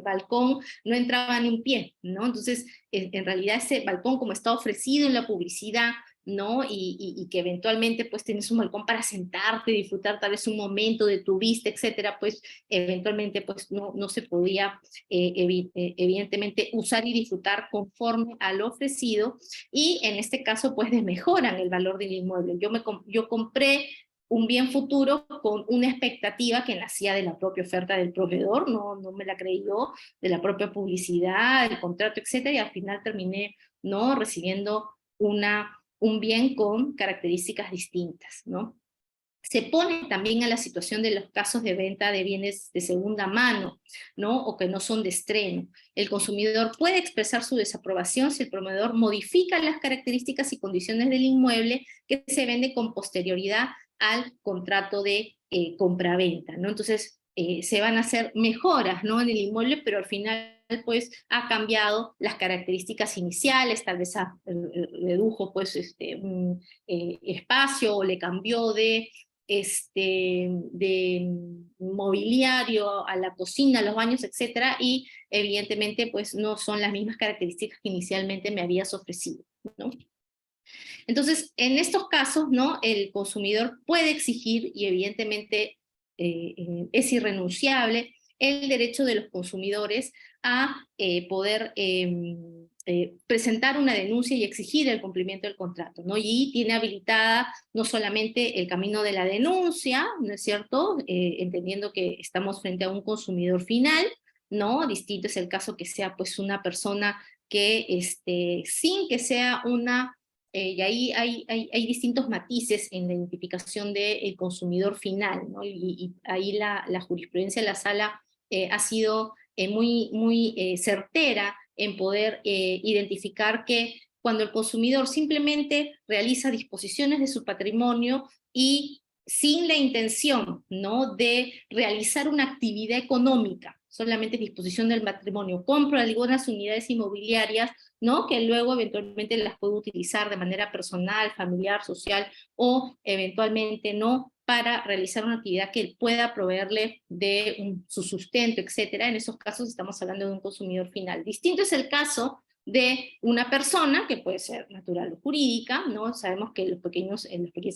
balcón no entraba ni un pie, ¿no? Entonces, en realidad ese balcón, como está ofrecido en la publicidad, ¿no? Y que eventualmente pues tienes un balcón para sentarte, disfrutar tal vez un momento de tu vista, etcétera, pues eventualmente pues no se podía evidentemente usar y disfrutar conforme al ofrecido, y en este caso pues desmejoran el valor del inmueble. Yo compré un bien futuro con una expectativa que nacía de la propia oferta del proveedor, no me la creí yo, de la propia publicidad, el contrato, etcétera, y al final terminé, ¿no?, recibiendo un bien con características distintas, ¿no? Se pone también a la situación de los casos de venta de bienes de segunda mano, ¿no?, o que no son de estreno. El consumidor puede expresar su desaprobación si el proveedor modifica las características y condiciones del inmueble que se vende con posterioridad al contrato de compraventa, ¿no? Entonces, se van a hacer mejoras, ¿no?, en el inmueble, pero al final pues ha cambiado las características iniciales, tal vez redujo pues un espacio, o le cambió de mobiliario a la cocina, a los baños, etcétera, y evidentemente pues no son las mismas características que inicialmente me habías ofrecido, ¿no? Entonces, en estos casos, ¿no?, el consumidor puede exigir, y evidentemente es irrenunciable, el derecho de los consumidores a poder presentar una denuncia y exigir el cumplimiento del contrato, ¿no? Y tiene habilitada no solamente el camino de la denuncia, ¿no es cierto?, entendiendo que estamos frente a un consumidor final, ¿no? Distinto es el caso que sea pues una persona que sin que sea una y ahí hay distintos matices en la identificación del consumidor final, ¿no? Y ahí la jurisprudencia de la sala ha sido muy certera en poder identificar que cuando el consumidor simplemente realiza disposiciones de su patrimonio y sin la intención, ¿no?, de realizar una actividad económica, solamente disposición del patrimonio, compra algunas unidades inmobiliarias, ¿no?, que luego eventualmente las puede utilizar de manera personal, familiar, social, o eventualmente no, para realizar una actividad que pueda proveerle de su sustento, etcétera. En esos casos estamos hablando de un consumidor final. Distinto es el caso de una persona, que puede ser natural o jurídica, ¿no? Sabemos que en las pequeñas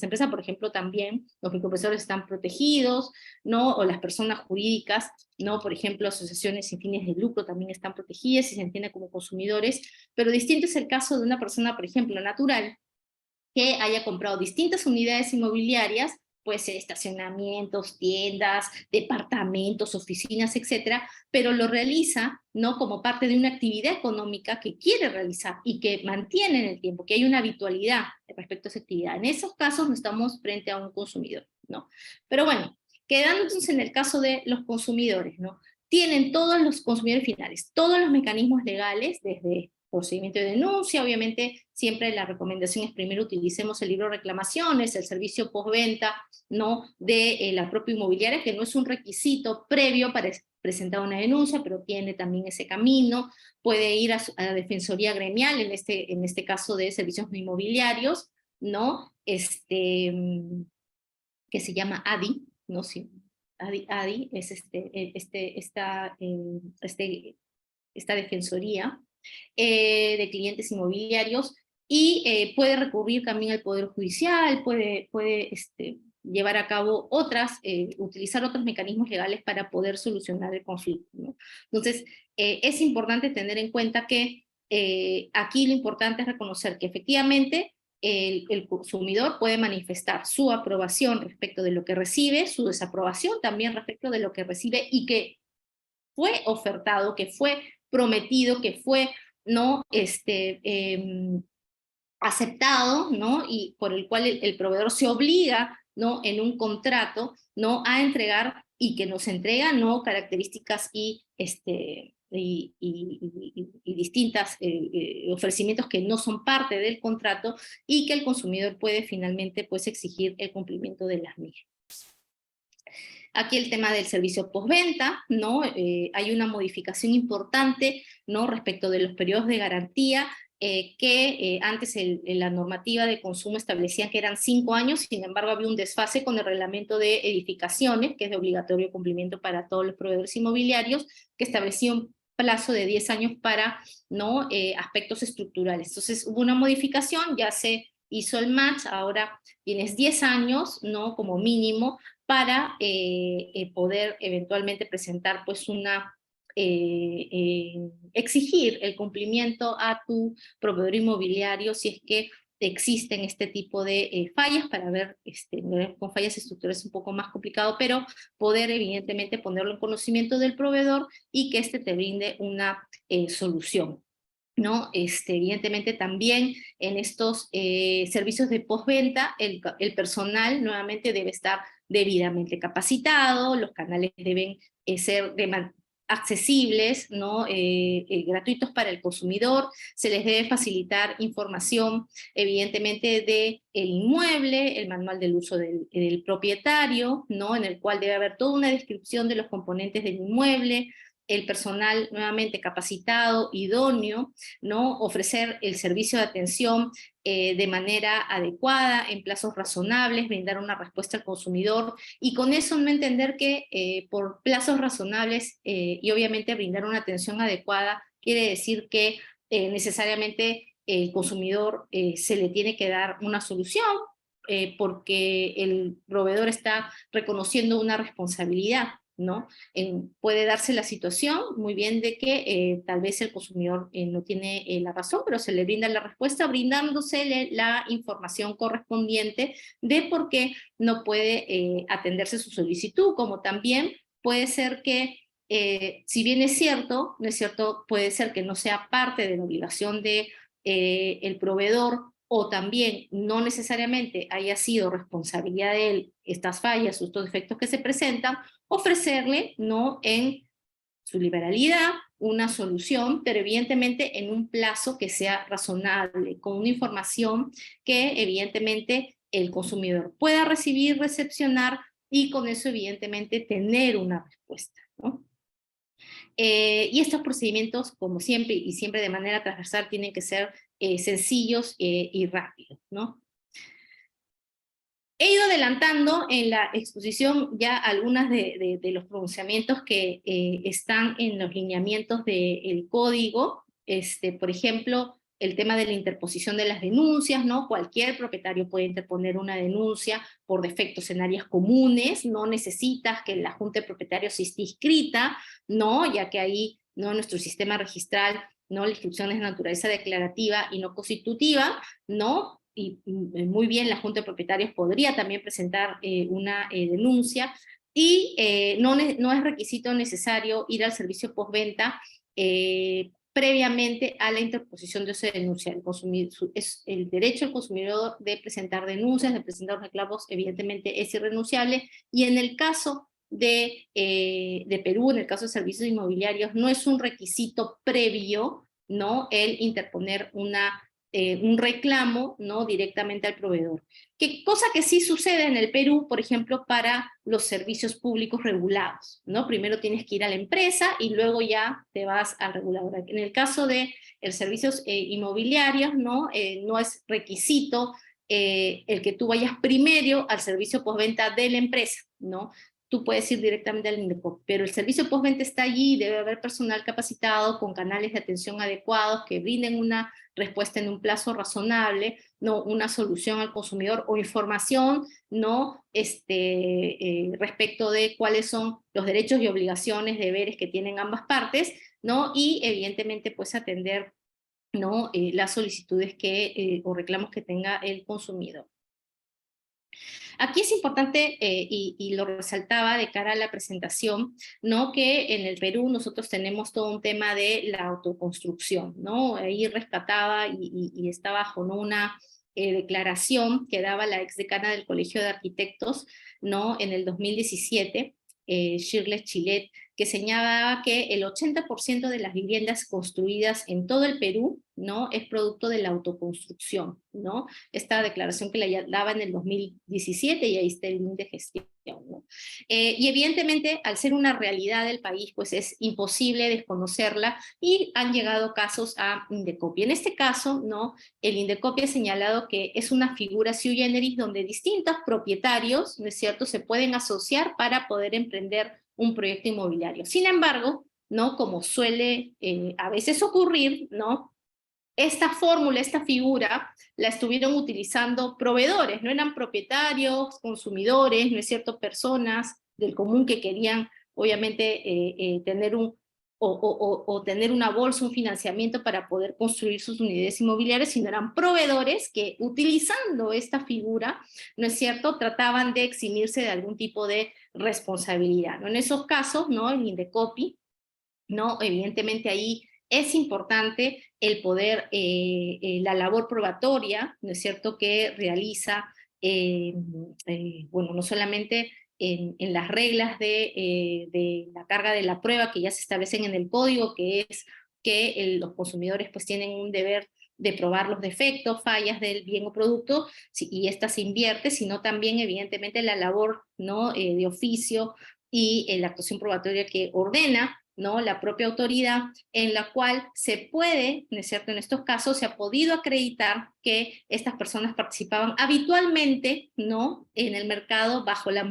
empresas, por ejemplo, también los microempresarios están protegidos, ¿no? O las personas jurídicas, ¿no? Por ejemplo, asociaciones sin fines de lucro también están protegidas y se entienden como consumidores, pero distinto es el caso de una persona, por ejemplo, natural, que haya comprado distintas unidades inmobiliarias, puede ser estacionamientos, tiendas, departamentos, oficinas, etcétera, pero lo realiza, ¿no?, como parte de una actividad económica que quiere realizar y que mantiene en el tiempo, que hay una habitualidad respecto a esa actividad. En esos casos no estamos frente a un consumidor, ¿no? Pero bueno, quedando entonces en el caso de los consumidores, ¿no?, tienen todos los consumidores finales, todos los mecanismos legales, desde procedimiento de denuncia, obviamente siempre la recomendación es primero utilicemos el libro de reclamaciones, el servicio postventa, ¿no?, de la propia inmobiliaria, que no es un requisito previo para presentar una denuncia, pero tiene también ese camino. Puede ir a la defensoría gremial, en este caso de servicios no inmobiliarios, ¿no? Que se llama ADI, ¿no? Sí, ADI es esta defensoría de clientes inmobiliarios, y puede recurrir también al Poder Judicial, puede llevar a cabo utilizar otros mecanismos legales para poder solucionar el conflicto, ¿no? Entonces, es importante tener en cuenta que aquí lo importante es reconocer que efectivamente el consumidor puede manifestar su aprobación respecto de lo que recibe, su desaprobación también respecto de lo que recibe, y que fue ofertado, que fue prometido, que fue, ¿no? Aceptado, ¿no? Y por el cual el proveedor se obliga, ¿no? En un contrato, ¿no? A entregar, y que nos entrega, ¿no? Características y distintas ofrecimientos que no son parte del contrato, y que el consumidor puede finalmente, pues, exigir el cumplimiento de las mismas. Aquí el tema del servicio postventa, ¿no? Hay una modificación importante, ¿no? Respecto de los periodos de garantía, que antes la normativa de consumo establecía que eran 5 años, sin embargo había un desfase con el reglamento de edificaciones, que es de obligatorio cumplimiento para todos los proveedores inmobiliarios, que establecía un plazo de 10 años para, ¿no? Aspectos estructurales. Entonces hubo una modificación, ya se hizo el match, ahora tienes 10 años, ¿no? Como mínimo, para poder eventualmente presentar, pues, exigir el cumplimiento a tu proveedor inmobiliario si es que existen este tipo de fallas. Para ver, con fallas estructurales es un poco más complicado, pero poder evidentemente ponerlo en conocimiento del proveedor y que te brinde una solución, ¿no? Evidentemente también en estos servicios de postventa, el personal nuevamente debe estar debidamente capacitado, los canales deben ser accesibles, ¿no? Gratuitos para el consumidor, se les debe facilitar información evidentemente del inmueble, el manual del uso del propietario, ¿no? En el cual debe haber toda una descripción de los componentes del inmueble, el personal nuevamente capacitado, idóneo, ¿no? Ofrecer el servicio de atención de manera adecuada, en plazos razonables, brindar una respuesta al consumidor, y con eso no entender que por plazos razonables y obviamente brindar una atención adecuada quiere decir que necesariamente el consumidor se le tiene que dar una solución, porque el proveedor está reconociendo una responsabilidad, ¿no? Puede darse la situación muy bien de que tal vez el consumidor no tiene la razón, pero se le brinda la respuesta brindándosele la información correspondiente de por qué no puede atenderse su solicitud, como también puede ser que, si bien es cierto, no es cierto, puede ser que no sea parte de la obligación de el proveedor, o también no necesariamente haya sido responsabilidad de él estas fallas o estos defectos que se presentan, ofrecerle, ¿no? En su liberalidad una solución, pero evidentemente en un plazo que sea razonable, con una información que evidentemente el consumidor pueda recibir, recepcionar, y con eso evidentemente tener una respuesta, ¿no? Y estos procedimientos, como siempre, y siempre de manera transversal, tienen que ser sencillos y rápidos, ¿no? He ido adelantando en la exposición ya algunas de los pronunciamientos que están en los lineamientos del código. Por ejemplo, el tema de la interposición de las denuncias, ¿no? Cualquier propietario puede interponer una denuncia por defectos en áreas comunes, no necesitas que la Junta de Propietarios esté inscrita, ¿no? Ya que ahí, ¿no? Nuestro sistema registral, ¿no? La inscripción es de naturaleza declarativa y no constitutiva, ¿no? Y muy bien la Junta de Propietarios podría también presentar una denuncia, y no es requisito necesario ir al servicio postventa previamente a la interposición de esa denuncia. Es el derecho del consumidor de presentar denuncias, de presentar reclamos, evidentemente es irrenunciable, y en el caso de Perú, en el caso de servicios inmobiliarios, no es un requisito previo, ¿no? El interponer un reclamo, ¿no? Directamente al proveedor. Cosa que sí sucede en el Perú, por ejemplo, para los servicios públicos regulados, ¿no? Primero tienes que ir a la empresa y luego ya te vas al regulador. En el caso de los servicios inmobiliarios, ¿no? No es requisito el que tú vayas primero al servicio postventa de la empresa, ¿no? Tú puedes ir directamente al INDECOPI, pero el servicio postventa está allí, debe haber personal capacitado con canales de atención adecuados que brinden una respuesta en un plazo razonable, no una solución al consumidor o información, no respecto de cuáles son los derechos y obligaciones, deberes que tienen ambas partes, ¿no? Y evidentemente pues atender, ¿no? Las solicitudes o reclamos que tenga el consumidor. Aquí es importante, y lo resaltaba de cara a la presentación, ¿no? Que en el Perú nosotros tenemos todo un tema de la autoconstrucción, ¿no? Ahí rescataba y está bajo, ¿no? Una declaración que daba la exdecana del Colegio de Arquitectos, ¿no? En el 2017, Shirley Chilet, que señalaba que el 80% de las viviendas construidas en todo el Perú, ¿no? Es producto de la autoconstrucción, ¿no? Esta declaración que la daba en el 2017 y ahí está el link de gestión, ¿no? Y evidentemente, al ser una realidad del país, pues es imposible desconocerla y han llegado casos a Indecopi. En este caso, ¿no? El Indecopi ha señalado que es una figura sui generis donde distintos propietarios, ¿no es cierto?, se pueden asociar para poder emprender un proyecto inmobiliario. Sin embargo, ¿no? Como suele a veces ocurrir, ¿no? Esta fórmula, esta figura, la estuvieron utilizando proveedores, no eran propietarios, consumidores, ¿no es cierto?, personas del común que querían, obviamente, tener tener una bolsa, un financiamiento para poder construir sus unidades inmobiliarias, sino eran proveedores que, utilizando esta figura, ¿no es cierto?, trataban de eximirse de algún tipo de responsabilidad, ¿no? En esos casos, ¿no?, el Indecopi, ¿no? Evidentemente ahí es importante el poder, la labor probatoria, ¿no es cierto?, que realiza, bueno, no solamente en las reglas de la carga de la prueba que ya se establecen en el código, que es que los consumidores pues tienen un deber de probar los defectos, fallas del bien o producto, y esta se invierte, sino también evidentemente la labor, ¿no?, de oficio y la actuación probatoria que ordena, ¿no?, la propia autoridad, en la cual se puede, ¿no es cierto?, en estos casos se ha podido acreditar que estas personas participaban habitualmente, ¿no?, en el mercado bajo la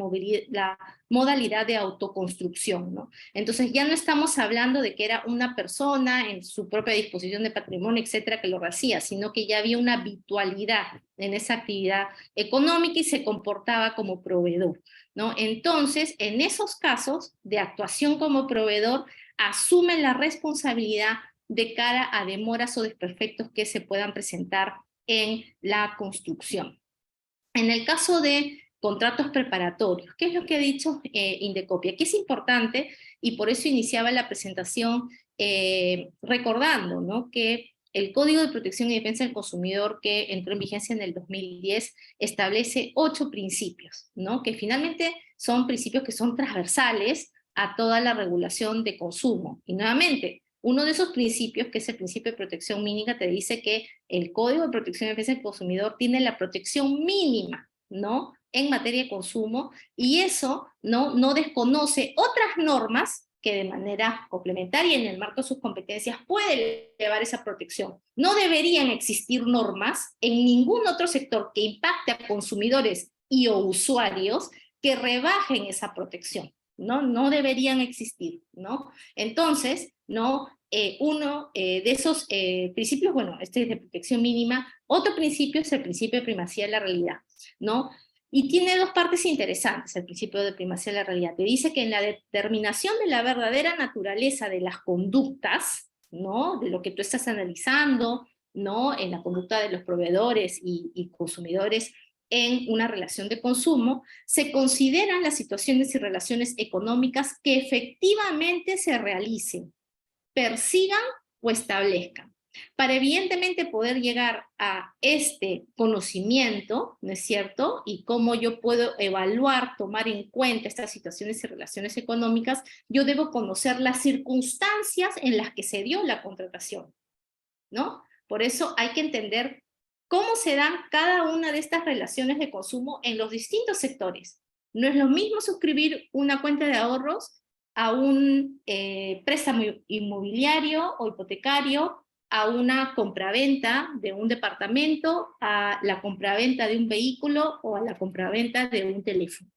modalidad de autoconstrucción, ¿no? Entonces ya no estamos hablando de que era una persona en su propia disposición de patrimonio, etcétera, que lo hacía, sino que ya había una habitualidad en esa actividad económica y se comportaba como proveedor, ¿no? Entonces, en esos casos de actuación como proveedor, asumen la responsabilidad de cara a demoras o desperfectos que se puedan presentar en la construcción. En el caso de contratos preparatorios, ¿qué es lo que ha dicho Indecopi? Aquí es importante, y por eso iniciaba la presentación recordando, ¿no?, que el Código de Protección y Defensa del Consumidor, que entró en vigencia en el 2010, establece 8 principios, ¿no?, que finalmente son principios que son transversales a toda la regulación de consumo. Y nuevamente, uno de esos principios, que es el principio de protección mínima, te dice que el Código de Protección y Defensa del Consumidor tiene la protección mínima, ¿no?, en materia de consumo, y eso no desconoce otras normas que de manera complementaria en el marco de sus competencias puede elevar esa protección. No deberían existir normas en ningún otro sector que impacte a consumidores y o usuarios que rebajen esa protección, ¿no? No deberían existir, ¿no? Entonces, ¿no?, uno de esos principios, bueno, este es de protección mínima. Otro principio es el principio de primacía de la realidad, ¿no? Y tiene dos partes interesantes el principio de primacía de la realidad. Te dice que en la determinación de la verdadera naturaleza de las conductas, ¿no?, de lo que tú estás analizando, ¿no?, en la conducta de los proveedores y consumidores en una relación de consumo, se consideran las situaciones y relaciones económicas que efectivamente se realicen, persigan o establezcan. Para evidentemente poder llegar a este conocimiento, ¿no es cierto?, y cómo yo puedo evaluar, tomar en cuenta estas situaciones y relaciones económicas, yo debo conocer las circunstancias en las que se dio la contratación, ¿no? Por eso hay que entender cómo se dan cada una de estas relaciones de consumo en los distintos sectores. No es lo mismo suscribir una cuenta de ahorros a un préstamo inmobiliario o hipotecario a una compraventa de un departamento, a la compraventa de un vehículo o a la compraventa de un teléfono.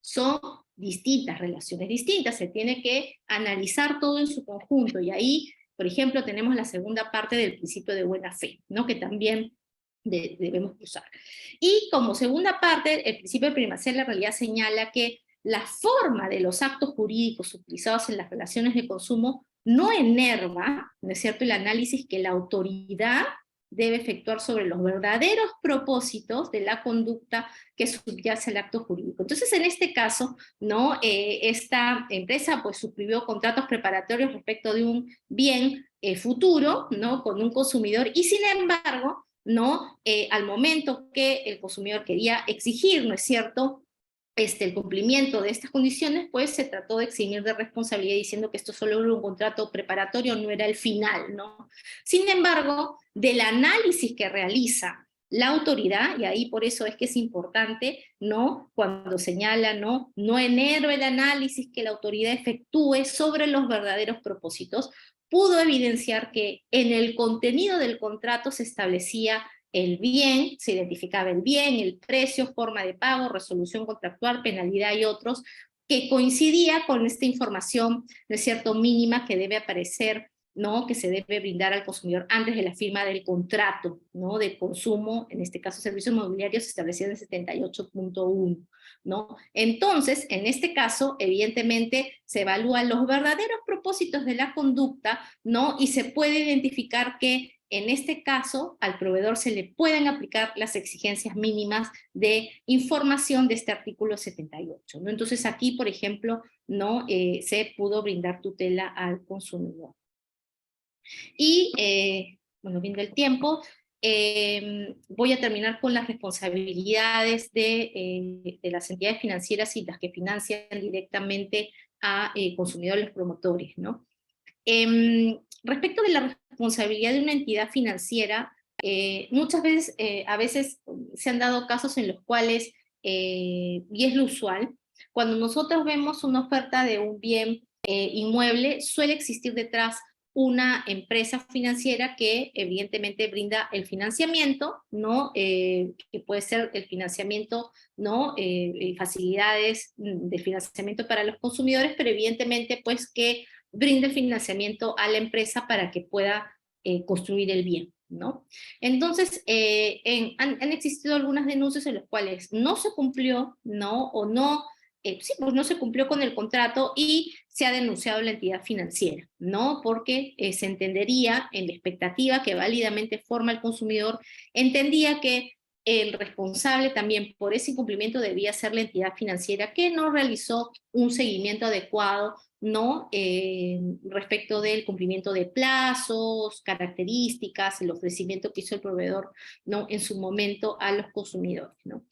Son distintas, relaciones distintas, se tiene que analizar todo en su conjunto, y ahí, por ejemplo, tenemos la segunda parte del principio de buena fe, ¿no? Que también debemos usar. Y como segunda parte, el principio de primacía de la realidad señala que la forma de los actos jurídicos utilizados en las relaciones de consumo no enerva, ¿no es cierto?, el análisis que la autoridad debe efectuar sobre los verdaderos propósitos de la conducta que subyace al acto jurídico. Entonces, en este caso, ¿no?, esta empresa pues suscribió contratos preparatorios respecto de un bien futuro, ¿no?, con un consumidor, y sin embargo, ¿no?, al momento que el consumidor quería exigir, ¿no es cierto?, el cumplimiento de estas condiciones, pues se trató de eximir de responsabilidad diciendo que esto solo era un contrato preparatorio, no era el final, ¿no? Sin embargo, del análisis que realiza la autoridad, y ahí por eso es que es importante, ¿no?, cuando señala, no enero el análisis que la autoridad efectúe sobre los verdaderos propósitos, pudo evidenciar que en el contenido del contrato se establecía el bien, se identificaba el bien, el precio, forma de pago, resolución contractual, penalidad y otros, que coincidía con esta información, ¿no es cierto?, mínima que debe aparecer, ¿no?, que se debe brindar al consumidor antes de la firma del contrato, ¿no?, de consumo, en este caso servicios inmobiliarios, establecido en el 78.1, ¿no? Entonces, en este caso, evidentemente, se evalúan los verdaderos propósitos de la conducta, ¿no?, y se puede identificar que en este caso, al proveedor se le pueden aplicar las exigencias mínimas de información de este artículo 78, ¿no? Entonces aquí, por ejemplo, ¿no?, se pudo brindar tutela al consumidor. Y, bueno, viendo el tiempo, voy a terminar con las responsabilidades de las entidades financieras y las que financian directamente a consumidores promotores, ¿no? Respecto de la responsabilidad de una entidad financiera, muchas veces, a veces se han dado casos en los cuales, y es lo usual, cuando nosotros vemos una oferta de un bien inmueble, suele existir detrás una empresa financiera que evidentemente brinda el financiamiento, ¿no? Que puede ser el financiamiento, ¿no?, facilidades de financiamiento para los consumidores, pero evidentemente pues que brinde el financiamiento a la empresa para que pueda construir el bien, ¿no? Entonces, han existido algunas denuncias en las cuales no se cumplió, ¿no?, o no, sí, pues no se cumplió con el contrato y se ha denunciado a la entidad financiera, ¿no? Porque se entendería en la expectativa que válidamente forma el consumidor, entendía que el responsable también por ese incumplimiento debía ser la entidad financiera que no realizó un seguimiento adecuado, ¿no?, respecto del cumplimiento de plazos, características, el ofrecimiento que hizo el proveedor, ¿no?, en su momento a los consumidores, ¿no?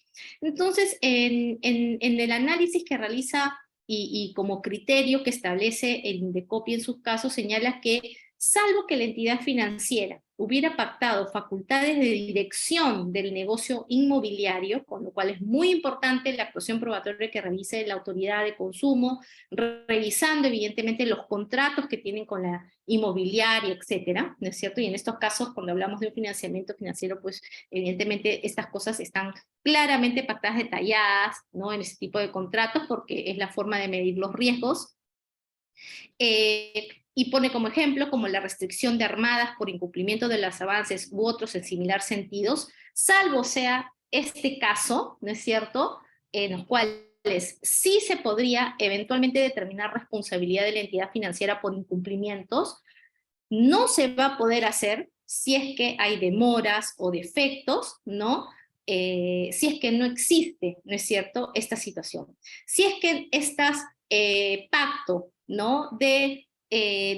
Entonces, en el análisis que realiza y como criterio que establece el Indecopi en sus casos, señala que salvo que la entidad financiera hubiera pactado facultades de dirección del negocio inmobiliario, con lo cual es muy importante la actuación probatoria que realice la autoridad de consumo, revisando evidentemente los contratos que tienen con la inmobiliaria, etcétera, ¿no es cierto? Y en estos casos, cuando hablamos de un financiamiento financiero, pues evidentemente estas cosas están claramente pactadas, detalladas, ¿no?, en ese tipo de contratos, porque es la forma de medir los riesgos. Y pone como ejemplo como la restricción de armadas por incumplimiento de los avances u otros en similar sentidos, salvo sea este caso, ¿no es cierto?, en los cuales sí se podría eventualmente determinar responsabilidad de la entidad financiera por incumplimientos, no se va a poder hacer si es que hay demoras o defectos, ¿no?, si es que no existe, ¿no es cierto?, esta situación. Si es que estas pacto, ¿no?, de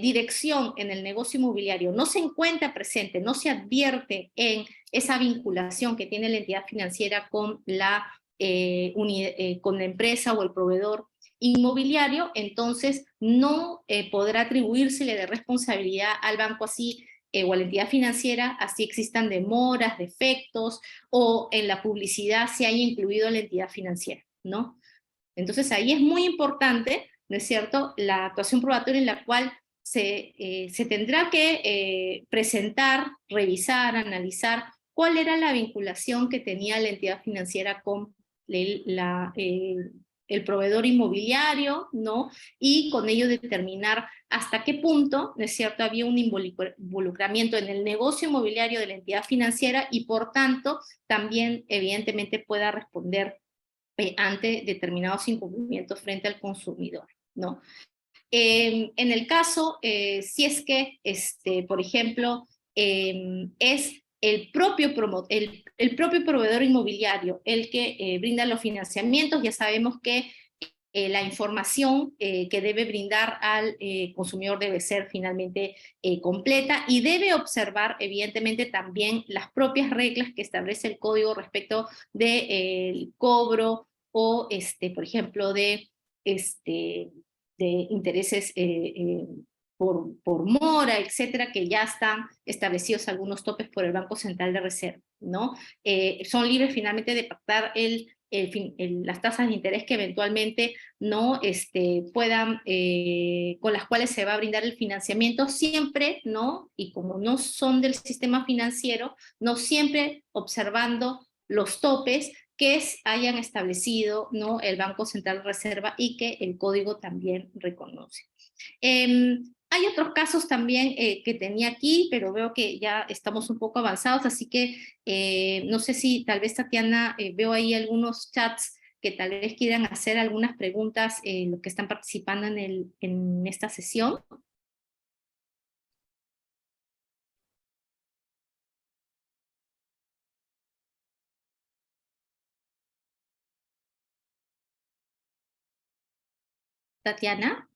dirección en el negocio inmobiliario no se encuentra presente, no se advierte en esa vinculación que tiene la entidad financiera con con la empresa o el proveedor inmobiliario, entonces no podrá atribuírsele de responsabilidad al banco así o a la entidad financiera, así existan demoras, defectos, o en la publicidad se haya incluido la entidad financiera, ¿no? Entonces ahí es muy importante, ¿no es cierto?, la actuación probatoria en la cual se tendrá que presentar, revisar, analizar cuál era la vinculación que tenía la entidad financiera con el proveedor inmobiliario, ¿no? Y con ello determinar hasta qué punto, ¿no es cierto?, había un involucramiento en el negocio inmobiliario de la entidad financiera y, por tanto, también, evidentemente, pueda responder ante determinados incumplimientos frente al consumidor, ¿no? En el caso, si es que, por ejemplo, es el propio proveedor inmobiliario el que brinda los financiamientos, ya sabemos que la información que debe brindar al consumidor debe ser finalmente completa y debe observar, evidentemente, también las propias reglas que establece el código respecto del cobro o, por ejemplo, este, de intereses por mora, etcétera, que ya están establecidos algunos topes por el Banco Central de Reserva, ¿no? Son libres finalmente de pactar las tasas de interés que eventualmente no puedan, con las cuales se va a brindar el financiamiento, siempre, ¿no? Y como no son del sistema financiero, no siempre observando los topes que hayan establecido, ¿no?, el Banco Central de Reserva y que el código también reconoce. Hay otros casos también que tenía aquí, pero veo que ya estamos un poco avanzados, así que no sé si tal vez, Tatiana, veo ahí algunos chats que tal vez quieran hacer algunas preguntas los que están participando en esta sesión. Tatiana.